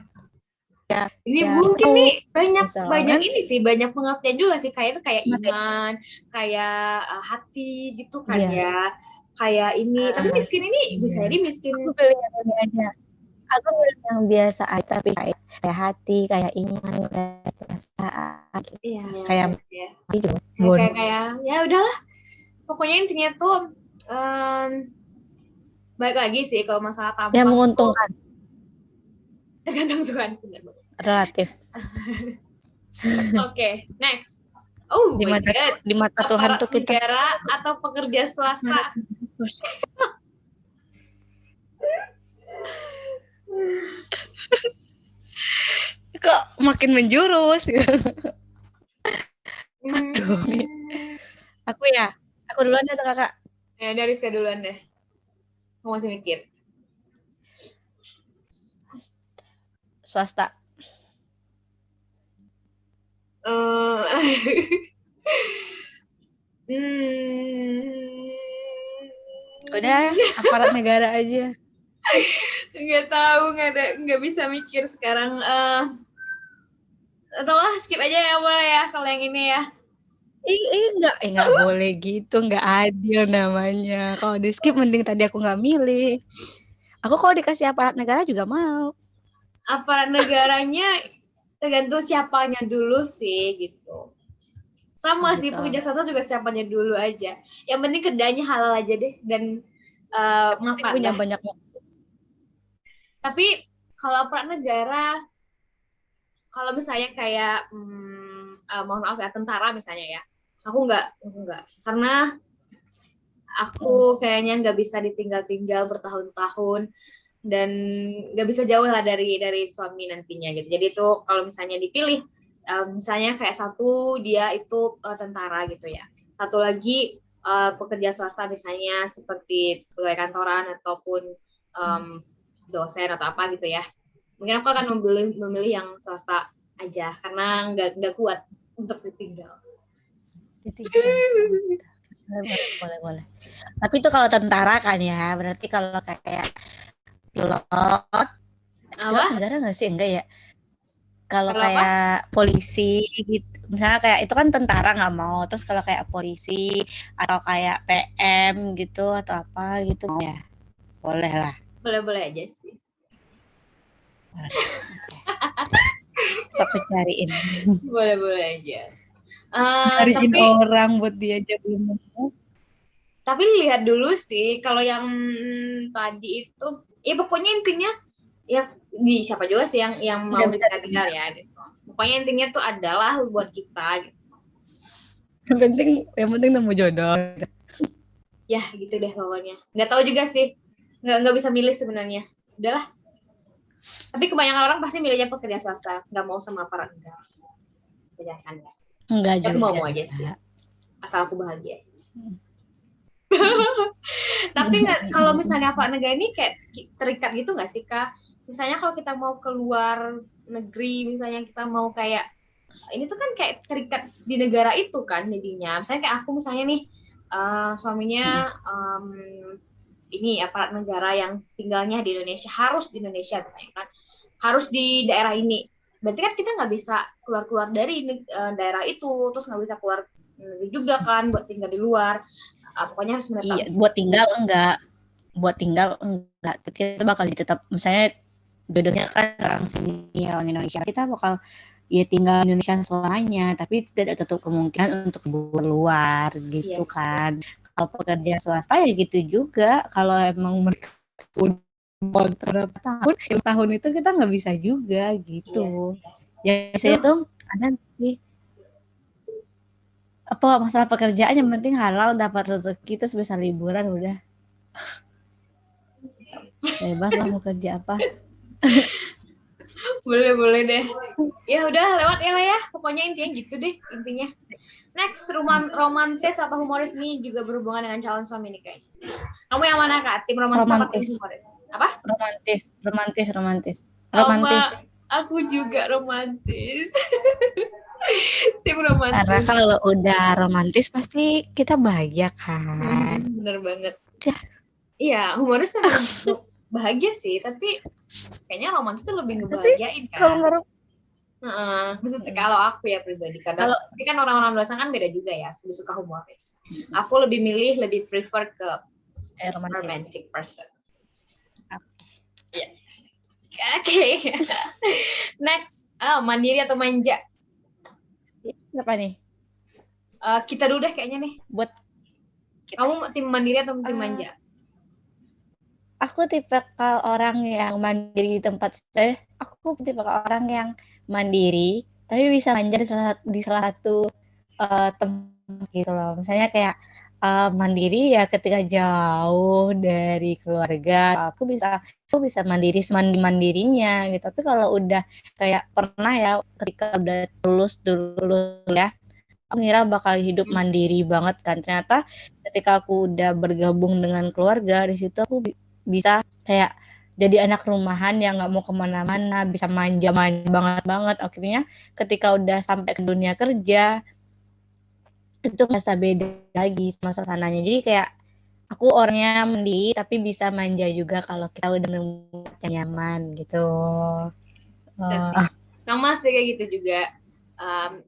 Ya, Ini ya mungkin tahu nih banyak banyak misalnya ini sih, banyak pengertian juga sih, kayak itu kayak materi. iman, kayak hati gitu kan Iya. ya. Kayak ini. Tapi miskin ini bisa Iya. jadi miskin. Aku pilih yang ini aja. Aku pilih yang biasa aja, tapi kayak hati, kayak iman, kayak perasaan, gitu. Iya, Kayak ya. hidup. Kayak ya udahlah. Pokoknya intinya tuh baik lagi sih kalau masalah Yang tampang menguntungkan. tergantung Tuhan. Relatif. Oke, next. Oh Di my mata, god. di mata Tuhan Aparat tuh kita negara atau pekerja swasta? kok makin menjurus gitu. Hmm. Aduh, aku duluan ya kakak. Ya dari saya duluan deh. Aku masih mikir. Swasta. Udah aparat negara aja. Nggak tahu, nggak bisa mikir sekarang. Atau skip aja ya boleh ya kalau yang ini ya. Nggak boleh gitu, nggak adil namanya. Kalau di skip mending tadi aku nggak milih. Aku kalau dikasih aparat negara juga mau. Aparat negaranya tergantung siapanya dulu sih gitu. Sama sih Gitu. pekerja swasta juga siapanya dulu aja. Yang penting kerjanya halal aja deh dan mapan Punya lah. banyak waktu. Tapi kalau aparat negara, kalau misalnya kayak mohon maaf ya tentara misalnya ya, aku nggak karena aku kayaknya nggak bisa ditinggal-tinggal bertahun-tahun dan nggak bisa jauh lah dari suami nantinya gitu. Jadi itu kalau misalnya dipilih, misalnya kayak satu dia itu tentara gitu ya, satu lagi pekerja swasta misalnya seperti pegawai kantoran ataupun dosen atau apa gitu ya. Mungkin aku akan memilih yang swasta aja karena nggak kuat untuk ditinggal. Boleh. Tapi itu kalau tentara kan ya, berarti kalau kayak pilot, pilot Apa? negara nggak sih? Enggak ya. Kalau Kalau apa? kayak polisi gitu, misalnya kayak itu kan tentara nggak mau. Terus kalau kayak polisi atau kayak PM gitu atau apa gitu ya, boleh lah. Boleh-boleh aja sih. Sok cariin. Boleh-boleh aja. Cariin Tapi orang buat dia aja belum mau. tapi lihat dulu sih kalau yang tadi itu ya pokoknya intinya ya di siapa juga sih yang mau Nggak bisa ditinggal ya gitu. Pokoknya intinya tuh adalah buat kita gitu. yang penting nemu jodoh. Ya gitu deh pokoknya. Nggak tahu juga sih. Nggak bisa milih sebenarnya. Udahlah. Tapi kebanyakan orang pasti milihnya pekerja swasta, nggak mau sama aparat negara. Kebanyakan ya. Enggak Aku juga. mau aja sih. Asal aku bahagia. Tapi nggak, kalau misalnya aparat negara ini kayak terikat gitu nggak sih Kak? Misalnya kalau kita mau keluar negeri, misalnya kita mau kayak ini tuh kan kayak terikat di negara itu kan jadinya. Misalnya kayak aku misalnya nih suaminya ini aparat negara yang tinggalnya di Indonesia, harus di Indonesia misalnya kan, harus di daerah ini. Berarti kan kita nggak bisa keluar-keluar dari daerah itu, terus nggak bisa keluar negeri juga kan buat tinggal di luar. Pokoknya harus menetap Iya, di buat situ. tinggal enggak. Buat tinggal enggak. Kita bakal tetap, misalnya jodohnya kan orang sini orang Indonesia, kita bakal ya tinggal di Indonesia selamanya, tapi tidak tutup kemungkinan untuk keluar gitu Iya sih. kan. Kalau pekerja swasta ya gitu juga. Kalau emang mereka udah berapa tahun, tahun itu kita nggak bisa juga Iya gitu. sih. Ya saya Duh, tuh ada sih apa masalah pekerjaan, yang penting halal, dapat rezeki, terus bisa liburan, udah bebas lah mau kerja apa. boleh deh. Ya udah lewat ya lah ya. Pokoknya intinya gitu deh intinya. Next, romantis apa humoris nih juga berhubungan dengan calon suami nih kayaknya. Kamu yang mana Kak? Tim romantis apa tim Romantis, humoris? Apa? romantis. Sama aku juga romantis. Tim Karena romantis. kalau udah romantis pasti kita bahagia kan. Bener banget. Udah. Iya, humoris memang bahagia sih, tapi kayaknya romantis tuh lebih Tapi ngebahagiain kalau kan. nggak Maksudnya kalau aku ya pribadi kadang, kalau tapi kan orang-orang luar sana kan beda juga ya, lebih suka humoris. Aku lebih prefer ke romantis. romantic person. Yeah. Oke. Next, mandiri atau manja? Apa nih? Kita dulu deh kayaknya nih. Buat Kamu tim mandiri atau tim manja? Aku tipikal orang yang mandiri di tempat saya. Aku tipikal orang yang mandiri, tapi bisa manja di salah satu tempat gitu loh. Misalnya kayak mandiri ya ketika jauh dari keluarga, aku bisa mandiri semandirinya gitu. Tapi kalau udah kayak pernah ya ketika udah lulus dulu ya, aku ngira bakal hidup mandiri banget kan. Ternyata ketika aku udah bergabung dengan keluarga, di situ aku bisa kayak jadi anak rumahan yang nggak mau kemana-mana, bisa manja-manja banget. Akhirnya ketika udah sampai ke dunia kerja, itu merasa beda lagi sama suasananya. Jadi kayak Aku orangnya mandiri tapi bisa manja juga kalau kita udah nemu yang nyaman gitu. Bisa sih. Oh, Sama sih kayak gitu juga.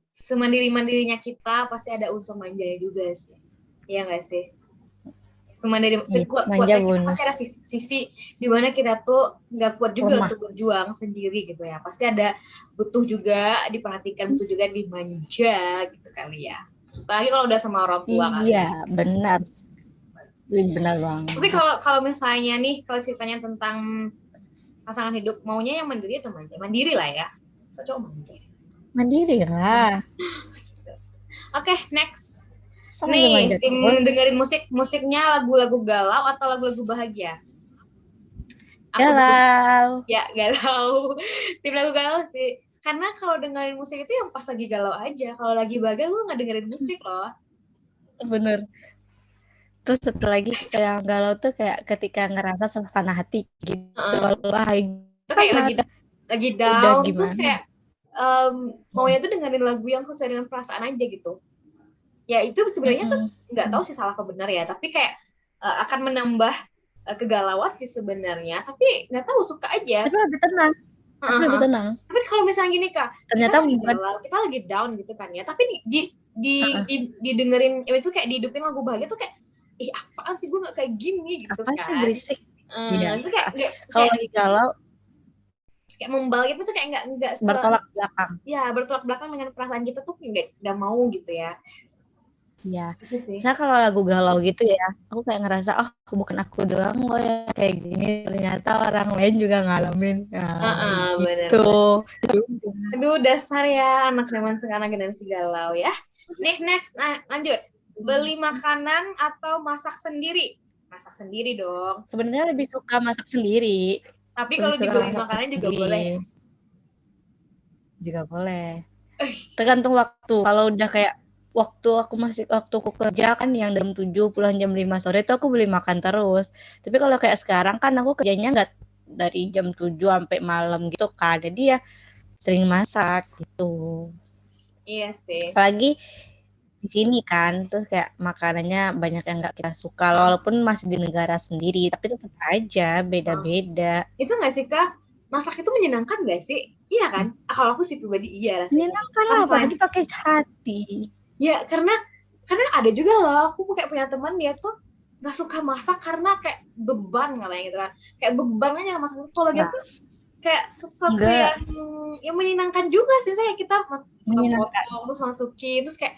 Semandiri-mandirinya kita pasti ada unsur manjanya juga sih. Iya nggak sih? Semandiri, manja sekuat-kuatnya kita pasti bonus ada sisi di mana kita tuh nggak kuat juga lemah. untuk berjuang sendiri gitu ya. Pasti ada butuh juga diperhatikan, butuh juga dimanja gitu kali ya. Apalagi kalau udah sama orang tua kali ya. Iya, benar. Benar Tapi banget. kalau kalau misalnya nih, kalau ceritanya tentang pasangan hidup, maunya yang mandiri atau manja? Mandiri lah ya. Masa cowok manja? Mandiri lah. Oke, next. Masa Nih, manja-manja tim terus. dengerin musiknya lagu-lagu galau atau lagu-lagu bahagia? Aku dulu. Galau. Ya, galau. Tim lagu galau sih. Karena kalau dengerin musik itu yang pas lagi galau aja. Kalau lagi bahagia, gue nggak dengerin musik loh. Bener. Terus satu lagi yang galau tuh kayak ketika ngerasa suasana hati gitu. Heeh. Kalau bahagia Itu kan kayak saat lagi udah down, terus gimana. kayak maunya tuh dengerin lagu yang sesuai dengan perasaan aja gitu. Ya itu sebenarnya tuh nggak tahu sih salah apa benar ya, tapi kayak akan menambah kegalauan sih sebenarnya, tapi nggak tahu suka aja. Tapi lebih tenang. Tapi lebih Uh-huh. tenang. Tapi kalau misalnya gini kak, kita Ternyata lagi bukan. galau, kita lagi down gitu kan ya, tapi didengerin, itu kayak dihidupin lagu bahagia tuh kayak, ih apaan sih gue nggak kayak gini gitu Apa sih kan. berisik? Iya. Terus kayak Kalau lagi galau kayak membal gitu tuh kayak nggak bertolak belakang. ya bertolak belakang dengan perasaan kita tuh nggak mau gitu ya. Iya. Itu sih. Misalnya kalau lagu galau gitu ya, aku kayak ngerasa, oh bukan aku doang loh ya kayak gini. Ternyata orang lain juga ngalamin. Nah, gitu. Bener. Aduh, dasar ya anak zaman sekarang generasi galau ya. Nih, next, lanjut. Beli makanan atau masak sendiri? Masak sendiri dong. Sebenarnya lebih suka masak sendiri. Tapi Lebih kalau suka dibeli masak makanan juga boleh ya? sendiri. Juga boleh. Tergantung waktu. Kalau udah kayak waktu aku kerja kan yang jam 7 pulang jam 5 sore itu aku beli makan terus. Tapi kalau kayak sekarang kan aku kerjanya nggak dari jam 7 sampai malam gitu kan. Jadi ya sering masak gitu. Iya sih. Apalagi di sini kan tuh kayak makanannya banyak yang nggak kita suka Uh, walaupun masih di negara sendiri tapi tetap aja uh. beda-beda. Itu nggak sih, Kak? Masak itu menyenangkan nggak sih? Iya kan? Kalau aku sih pribadi iya rasanya. Menyenangkan Kan lah selain, apalagi pakai hati. ya karena ada juga loh, aku kayak punya teman dia tuh nggak suka masak karena kayak beban katanya gitu kan. Kayak beban aja masak itu. Kalau Nah, gitu kayak sesuatu enggak yang menyenangkan juga sih, saya kita menyenangkan. potong terus masukin terus kayak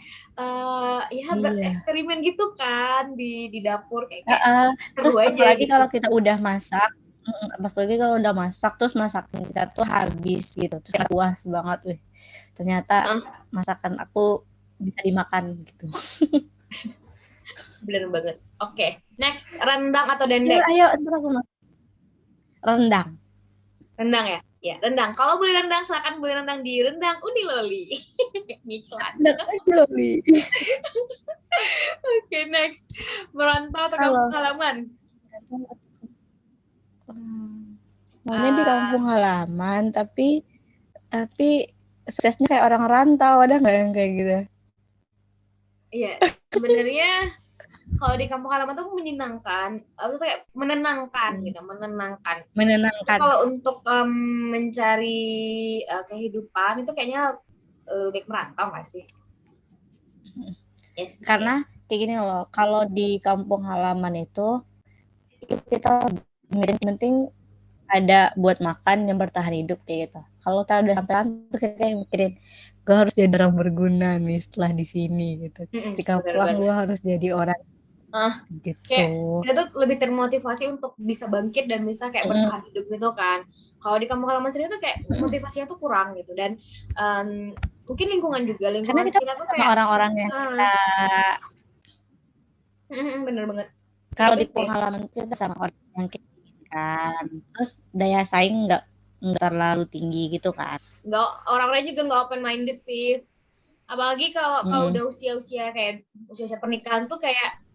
ya Iya. bereksperimen gitu kan di dapur kayak Heeh. seru Terus aja apalagi gitu. kalau kita udah masak, apalagi kalau udah masak terus masakan kita tuh habis gitu, terus kayak puas banget, wih ternyata Hah, masakan aku bisa dimakan gitu. bener banget. Oke, next, rendang atau Ayo, dendeng? ayo, entar aku rendang. Rendang ya. Ya, rendang. Kalau beli rendang, silakan beli rendang di Rendang Uniloli. Ngiklan. Rendang aja loh, Li. Oke, next. Merantau atau kampung Halo. halaman? Maunya di Ah, kampung halaman, tapi suksesnya kayak orang rantau, ada nggak yang kayak gitu? iya, sebenarnya kalau di kampung halaman tuh menyenangkan, itu kayak menenangkan gitu, menenangkan. Tapi Menenangkan. kalau untuk mencari kehidupan itu kayaknya baik merantau nggak sih? Yes, iya. Karena kayak gini loh, kalau di kampung halaman itu kita yang penting ada buat makan yang bertahan hidup kayak gitu. Kalau kita udah sampai tuh kita yang mikirin gue harus jadi orang berguna nih setelah di sini gitu. Ketika Benar pulang gue banget. harus jadi orang Ah, gitu. kayak kita tuh lebih termotivasi untuk bisa bangkit dan bisa kayak Mm, bertahan hidup gitu kan. Kalau di kampung halaman sendiri tuh kayak motivasinya tuh kurang gitu, dan um, mungkin lingkungan juga, karena lingkungan kita sekitar tuh sama kayak orang-orang yang ah, kita bener banget kalau itu di sih. pengalaman kita sama orang yang kita kan, terus daya saing nggak terlalu tinggi gitu kan. Nggak, orang-orang juga nggak open minded sih, apalagi kalau kalau Mm. udah usia-usia kayak usia-usia pernikahan tuh kayak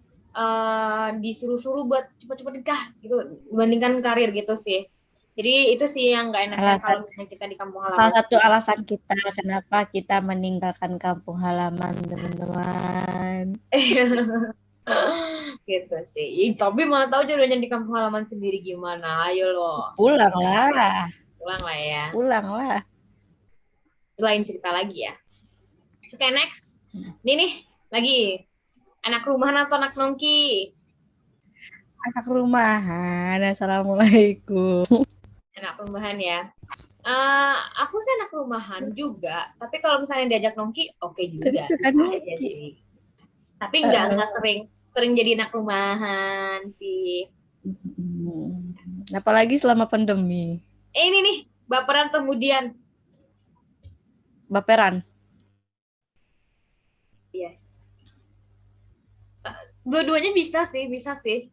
disuruh-suruh buat cepet-cepet nikah gitu dibandingkan karir gitu sih. Jadi itu sih yang nggak enaknya Alasan kalau misalnya kita di kampung Salah halaman satu sendiri. alasan kita kenapa kita meninggalkan kampung halaman, teman-teman. Gitu sih. Tapi mau tahu jodohnya di kampung halaman sendiri gimana? Ayo loh, Pulang lah, pulang lah ya. pulang lah. Lain cerita lagi ya. Oke, next. Ini nih, lagi. Anak rumahan atau anak nongki? Anak rumahan, assalamualaikum. Anak rumahan ya. Aku sih anak rumahan juga, tapi kalau misalnya diajak nongki, oke Tapi juga, suka bisa aja nongki. sih. Tapi nggak sering jadi anak rumahan sih. Apalagi selama pandemi. Ini nih, baperan kemudian. Baperan. Yes. Dua-duanya bisa sih, bisa sih.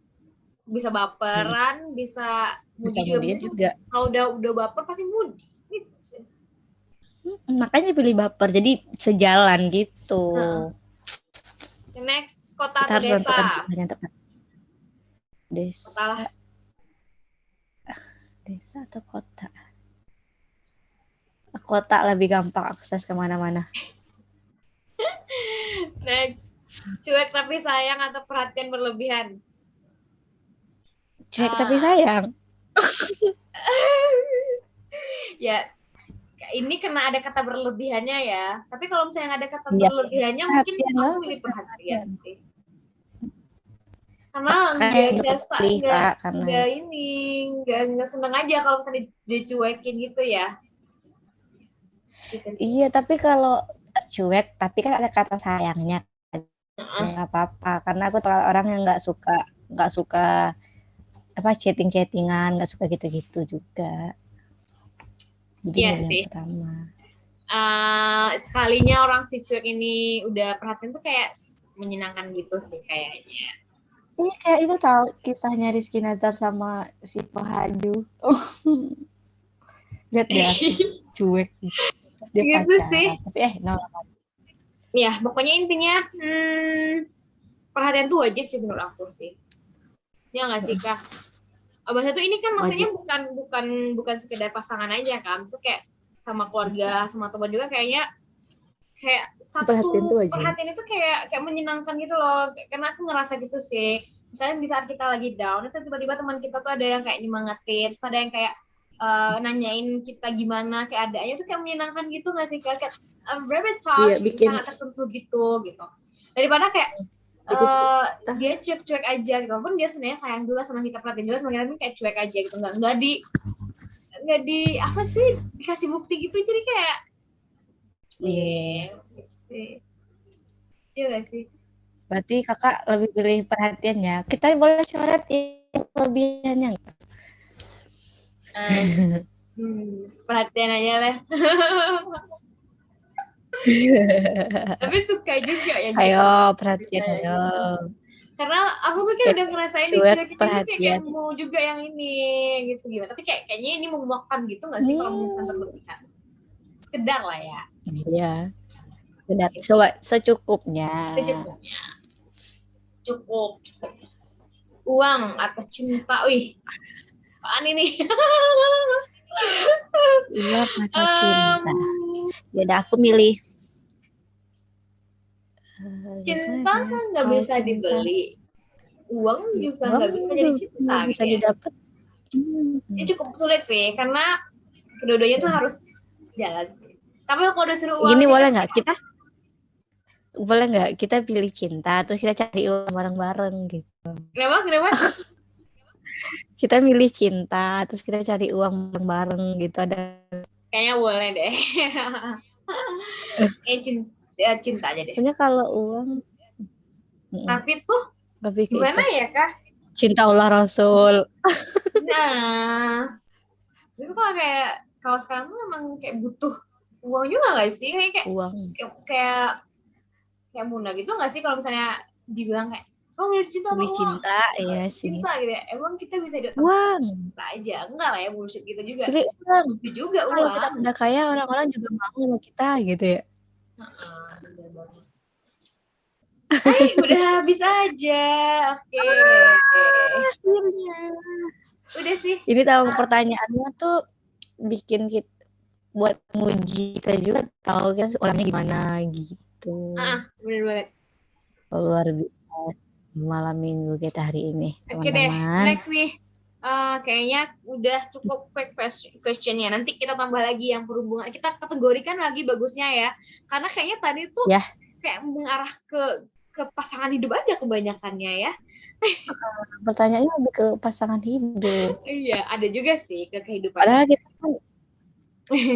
Bisa baperan, bisa Bisa mudi juga. kemudian Bisa tuh. juga. Kalau udah baper pasti mudi. Gitu sih. Makanya pilih baper, jadi sejalan gitu. Next, kota Kita atau harus desa? menentukan pilihan yang tepat. Kota lah. Desa atau kota? Kota lebih gampang akses kemana-mana. Next, cuek tapi sayang atau perhatian berlebihan? Cuek tapi sayang. Ya, ini kena ada kata berlebihannya ya. Tapi kalau misalnya nggak ada kata berlebihannya, mungkin aku pilih perhatian sih. Karena nggak seneng aja kalau misalnya dicuekin gitu ya. Gitu iya, tapi kalau cuek, tapi kan ada kata sayangnya. Nggak apa-apa, karena aku terlalu orang yang nggak suka apa chattingan, nggak suka gitu-gitu juga. Jadi iya sih. Yang pertama. Sekalinya orang si cuek ini udah perhatian tuh kayak menyenangkan gitu sih kayaknya. Ini kayak itu tahu kisahnya Rizky Nazar sama si Fahadu. Lihat deh, cuek. Terus dia gitu pacaran. Sih. Tapi no. Ya, pokoknya intinya perhatian tuh wajib sih menurut aku sih. Ya nggak sih Kak? Abang itu ini kan maksudnya bukan sekedar pasangan aja kan, tuh kayak sama keluarga, sama teman juga kayak satu perhatian itu kayak menyenangkan gitu loh. Karena aku ngerasa gitu sih. Misalnya di saat kita lagi down, itu tiba-tiba teman kita tuh ada yang kayak nyemangatin, terus ada yang kayak nanyain kita gimana keadaannya, tuh kayak menyenangkan gitu nggak sih Kak? Kayak very touched, sangat tersentuh gitu. Daripada kayak dia cuek-cuek aja gitu, walaupun dia sebenarnya sayang juga sama kita, perhatiin juga sama kita, tapi kayak cuek aja gitu, nggak di apa sih dikasih bukti gitu, jadi kayak sih. Iya gak sih? Berarti kakak lebih pilih perhatiannya. Kita boleh coret kelebihannya nggak? Perhatian aja lah. Tapi suka juga ya. Ayo perhatian ayo. Karena aku tuh kayak udah ngerasain cuek itu kayak mau juga yang ini gitu gimana. Tapi kayaknya ini memuakkan gitu nggak sih kalau misalnya berlebihan? Sekedar lah ya. Iya. Sekedar secukupnya. Cukup. Uang atau cinta, wih. Apaan ini? Uang atau cinta? Ya aku milih. Cinta kan nggak bisa dibeli, uang juga nggak bisa jadi cinta. Nggak bisa didapat. Ini cukup sulit sih, karena kedua-duanya tuh harus jalan sih. Tapi kalau udah suruh uang, ini boleh nggak kita pilih cinta, terus kita cari uang bareng-bareng gitu. Kenapa? Kita milih cinta, terus kita cari uang bareng-bareng gitu. Ada. Kayaknya boleh deh. Cinta aja deh. Pokoknya kalau uang. Tapi tuh gimana ya Kak? Cinta Allah Rasul. Nah, itu kalau sekarang tuh emang kayak butuh uang juga nggak sih? Uang. Kayak Muna gitu nggak sih kalau misalnya dibilang kayak milih cinta apa uang? Cinta, iya sih. Cinta gitu ya. Emang kita bisa uang aja, enggak lah ya, bullshit gitu juga. Pilih uang. Juga kalau uang. kita udah kaya, orang-orang juga mau sama kita gitu ya. Udah habis aja. Oke. Akhirnya. Udah sih. Ini tahu pertanyaannya tuh bikin kita buat nguji kita juga, tahu kita orangnya gimana gitu. Bener banget. Luar biasa. malam minggu kita hari ini, Oke deh, teman-teman. next nih. Kayaknya udah cukup quick questionnya. Nanti kita tambah lagi yang berhubungan. Kita kategorikan lagi bagusnya ya. Karena kayaknya tadi tuh Ya, kayak mengarah ke pasangan hidup aja kebanyakannya ya. pertanyaannya lebih ke pasangan hidup. Iya, ada juga sih ke kehidupan. Padahal kita kan,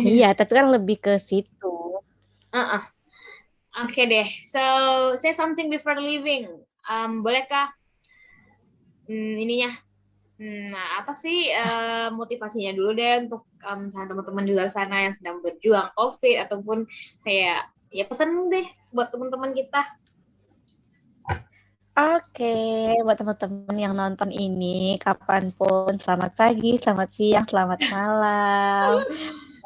iya, tapi kan lebih ke situ. Uh-uh. Oke deh. So, say something before leaving. Bolehkah ininya? Nah, apa sih motivasinya dulu deh untuk misalnya teman-teman di luar sana yang sedang berjuang COVID ataupun kayak ya pesan deh buat teman-teman kita. Oke, buat teman-teman yang nonton ini, kapanpun, selamat pagi, selamat siang, selamat malam.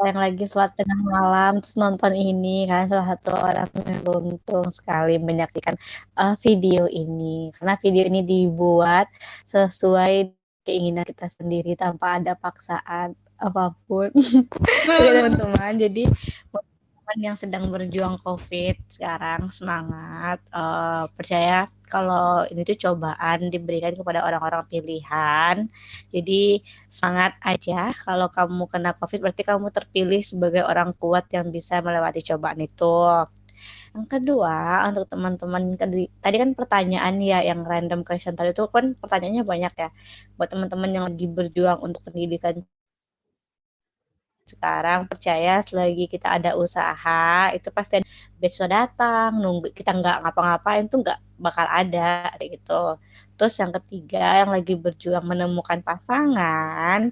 Yang lagi sholat tengah malam, terus nonton ini, kan salah satu orang yang beruntung sekali menyaksikan video ini. Karena video ini dibuat sesuai keinginan kita sendiri tanpa ada paksaan apapun. Oke teman-teman, jadi teman yang sedang berjuang COVID sekarang semangat, percaya kalau ini tuh cobaan diberikan kepada orang-orang pilihan. Jadi semangat aja, kalau kamu kena COVID berarti kamu terpilih sebagai orang kuat yang bisa melewati cobaan itu. Yang kedua, untuk teman-teman tadi kan pertanyaan ya yang random question tadi itu kan pertanyaannya banyak ya. Buat teman-teman yang lagi berjuang untuk pendidikan sekarang, percaya selagi kita ada usaha itu pasti besok datang, nunggu kita nggak ngapa-ngapain tuh nggak bakal ada kayak gitu. Terus yang ketiga yang lagi berjuang menemukan pasangan,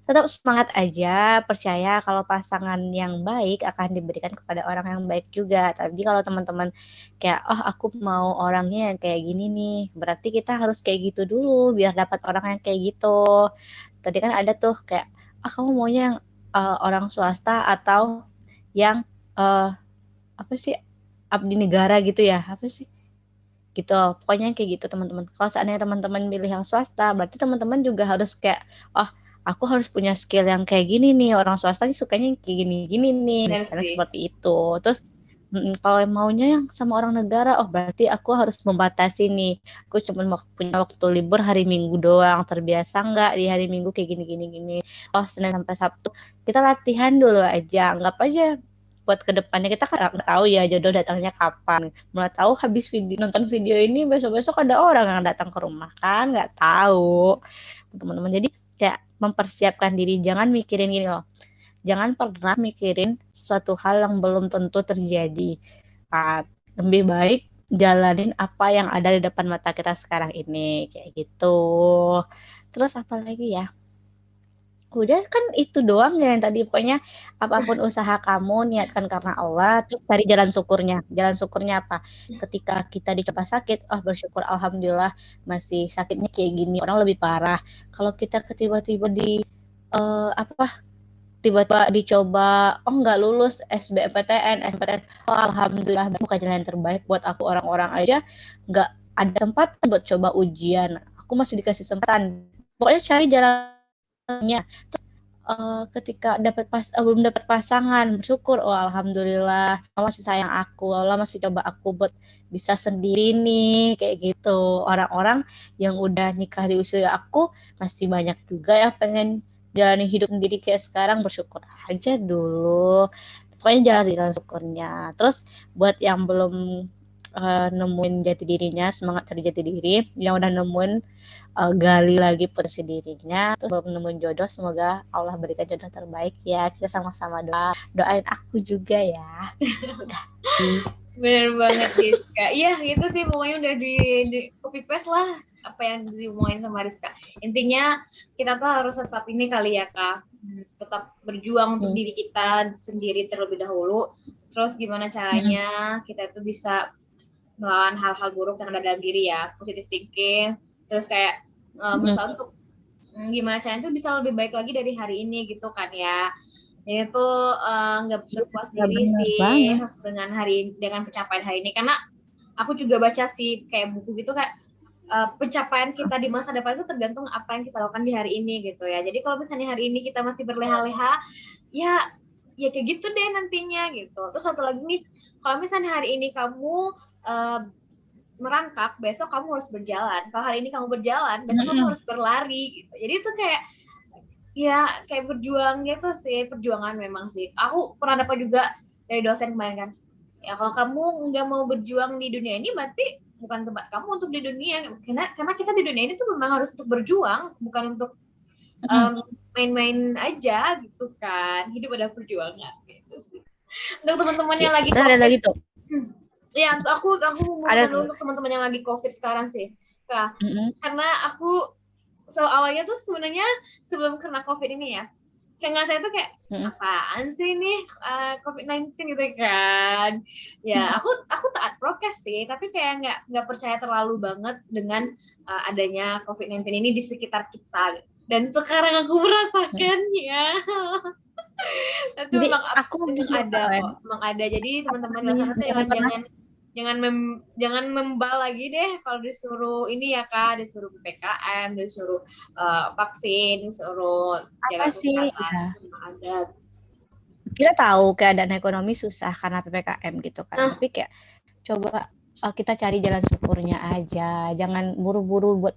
tetap semangat aja, percaya kalau pasangan yang baik akan diberikan kepada orang yang baik juga. Tapi kalau teman-teman kayak, oh aku mau orangnya yang kayak gini nih, berarti kita harus kayak gitu dulu biar dapat orang yang kayak gitu. Tadi kan ada tuh kayak, kamu maunya yang orang swasta atau yang apa sih, abdi negara gitu ya, apa sih? Gitu, pokoknya kayak gitu teman-teman. Kalau seandainya teman-teman milih yang swasta, berarti teman-teman juga harus kayak, oh aku harus punya skill yang kayak gini nih, orang swasta nih sukanya kayak gini-gini nih, Benar misalnya sih. seperti itu. Terus kalau maunya yang sama orang negara, oh berarti aku harus membatasi nih, aku cuma punya waktu libur hari Minggu doang, terbiasa nggak di hari Minggu kayak gini-gini. Oh Senin sampai Sabtu, kita latihan dulu aja, anggap aja buat kedepannya kita kan nggak tahu ya jodoh datangnya kapan. Mulai tahu habis nonton video ini besok-besok ada orang yang datang ke rumah kan nggak tahu teman-teman. Jadi kayak mempersiapkan diri, jangan mikirin gini loh, jangan pernah mikirin suatu hal yang belum tentu terjadi. Lebih baik jalanin apa yang ada di depan mata kita sekarang ini kayak gitu. Terus apa lagi ya, udah kan itu doang ya yang tadi, pokoknya apapun usaha kamu niatkan karena Allah, terus cari jalan syukurnya. Jalan syukurnya apa? Ketika kita dicoba sakit, oh bersyukur alhamdulillah masih sakitnya kayak gini, orang lebih parah. Kalau kita tiba-tiba tiba-tiba dicoba, oh nggak lulus SBMPTN, oh alhamdulillah bukan jalan yang terbaik buat aku, orang-orang aja nggak ada tempat buat coba ujian. Aku masih dikasih kesempatan. Pokoknya cari jalannya. Ketika belum dapat pasangan, bersyukur, oh alhamdulillah Allah masih sayang aku, Allah masih coba aku buat bisa sendiri nih kayak gitu. Orang-orang yang udah nikah di usia aku masih banyak juga yang pengen jalani hidup sendiri kayak sekarang, bersyukur aja dulu, pokoknya jalan syukurnya. Terus buat yang belum nemuin jati dirinya, semangat cari jati diri. Yang udah nemuin, gali lagi potensi dirinya, terus belum nemuin jodoh, semoga Allah berikan jodoh terbaik ya. Kita sama-sama doain aku juga ya. Udah. Benar banget Rizka. Iya itu sih pokoknya udah di copy paste lah apa yang diomongin sama Rizka. Intinya kita tuh harus tetap ini kali ya Kak, tetap berjuang untuk diri kita sendiri terlebih dahulu. Terus gimana caranya kita tuh bisa melawan hal-hal buruk yang ada dalam diri ya, positive thinking. Terus kayak berusaha untuk gimana caranya tuh bisa lebih baik lagi dari hari ini gitu kan ya. Jadi itu nggak berpuas diri sih Banget. dengan pencapaian hari ini, karena aku juga baca sih kayak buku gitu kayak pencapaian kita di masa depan itu tergantung apa yang kita lakukan di hari ini gitu ya. Jadi kalau misalnya hari ini kita masih berleha-leha, ya kayak gitu deh nantinya gitu. Terus satu lagi nih, kalau misalnya hari ini kamu merangkak, besok kamu harus berjalan. Kalau hari ini kamu berjalan, besok kamu harus berlari gitu. Jadi itu kayak ya kayak berjuang gitu sih, perjuangan memang sih. Aku pernah dapat juga dari dosen kemarin kan. Ya kalau kamu nggak mau berjuang di dunia ini berarti bukan tempat kamu untuk di dunia. Karena kita di dunia ini tuh memang harus untuk berjuang, bukan untuk main-main aja gitu kan. Hidup ada perjuangan gitu sih. Untuk teman-teman yang lagi ada lagi tuh. Ya, aku memutuskan dulu untuk teman-teman yang lagi COVID sekarang sih. Nah, karena aku awalnya tuh sebenarnya sebelum kena COVID ini ya, kayak saya tuh kayak apaan sih ini COVID-19 gitu kan. Ya, aku taat prokes sih, tapi kayak nggak percaya terlalu banget dengan adanya COVID-19 ini di sekitar kita. Dan sekarang aku merasakannya. Itu Jadi memang aku ada kok, memang ada. Jadi teman-teman di sana tuh jangan membal lagi deh kalau disuruh ini ya Kak, disuruh PPKM, disuruh vaksin, disuruh jaga kesehatan. Ya. Ada. Kita tahu keadaan ekonomi susah karena PPKM gitu kan. Tapi kayak coba kita cari jalan syukurnya aja. Jangan buru-buru buat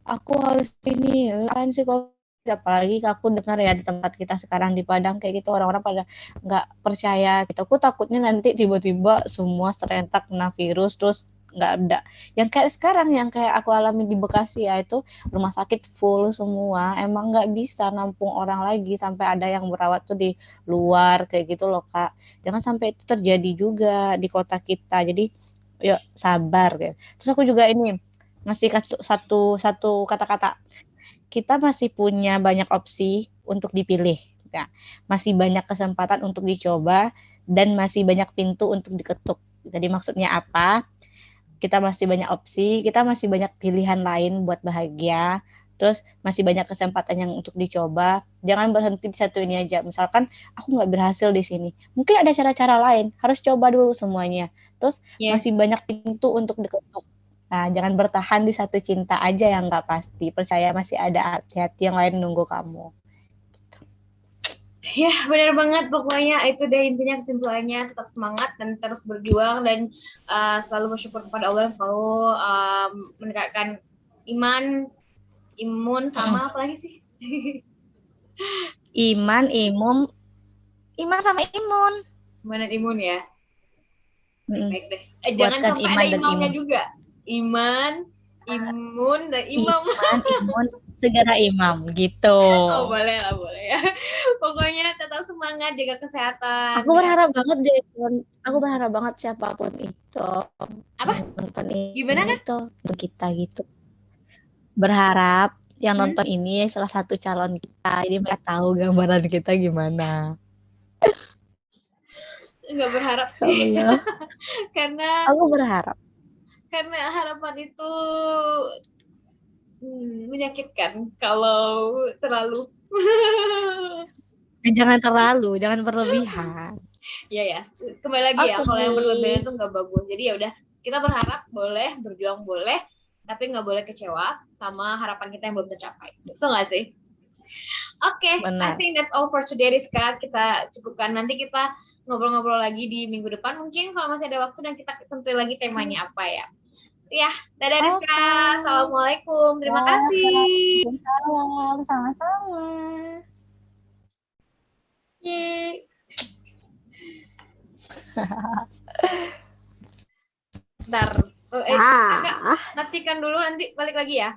aku harus ini kan sih kok. Apalagi aku dengar ya di tempat kita sekarang di Padang kayak gitu orang-orang pada nggak percaya gitu. Aku takutnya nanti tiba-tiba semua serentak kena virus terus nggak ada. Yang kayak sekarang yang kayak aku alami di Bekasi ya itu rumah sakit full semua. Emang nggak bisa nampung orang lagi sampai ada yang berawat tuh di luar kayak gitu loh Kak. Jangan sampai itu terjadi juga di kota kita. Jadi yuk sabar gitu. Terus aku juga ini ngasih satu kata-kata. Kita masih punya banyak opsi untuk dipilih. Nah, masih banyak kesempatan untuk dicoba dan masih banyak pintu untuk diketuk. Jadi maksudnya apa? Kita masih banyak opsi, kita masih banyak pilihan lain buat bahagia. Terus masih banyak kesempatan yang untuk dicoba. Jangan berhenti di satu ini aja. Misalkan aku nggak berhasil di sini. Mungkin ada cara-cara lain. Harus coba dulu semuanya. Terus masih banyak pintu untuk diketuk. Nah, jangan bertahan di satu cinta aja yang nggak pasti. Percaya masih ada hati-hati yang lain nunggu kamu. Ya, benar banget. Pokoknya itu deh intinya kesimpulannya. Tetap semangat dan terus berjuang dan selalu bersyukur kepada Allah. Selalu meningkatkan iman, imun, sama apa lagi sih? Iman sama imun. Iman dan imun ya. Baik deh. Jangan Buatkan sampai iman ada dan imamnya imun juga. Iman, imun, dan imam. Imun, segera imam gitu. Oh boleh lah, boleh ya. Pokoknya tetap semangat, jaga kesehatan. Aku berharap banget deh, aku berharap banget siapapun itu Apa? nonton Gimana ini kan? tuh untuk kita gitu. Berharap yang nonton ini salah satu calon kita, jadi mereka tahu gambaran kita gimana. Nggak berharap sih. Karena aku berharap. Karena harapan itu menyakitkan kalau terlalu. Jangan terlalu, jangan berlebihan. Ya, kembali lagi ya, kalau yang berlebihan itu nggak bagus. Jadi ya udah, kita berharap boleh, berjuang boleh, tapi nggak boleh kecewa sama harapan kita yang belum tercapai. Betul nggak sih? Oke, I think that's all for today, Rizka. Kita cukupkan. Nanti kita ngobrol-ngobrol lagi di minggu depan. Mungkin kalau masih ada waktu dan kita tentuin lagi temanya apa ya. Ya, dadah Rizka. Assalamualaikum. Terima kasih. Waalaikumsalam. Sama-sama. Yeay. Bentar. Matikan dulu, nanti balik lagi ya.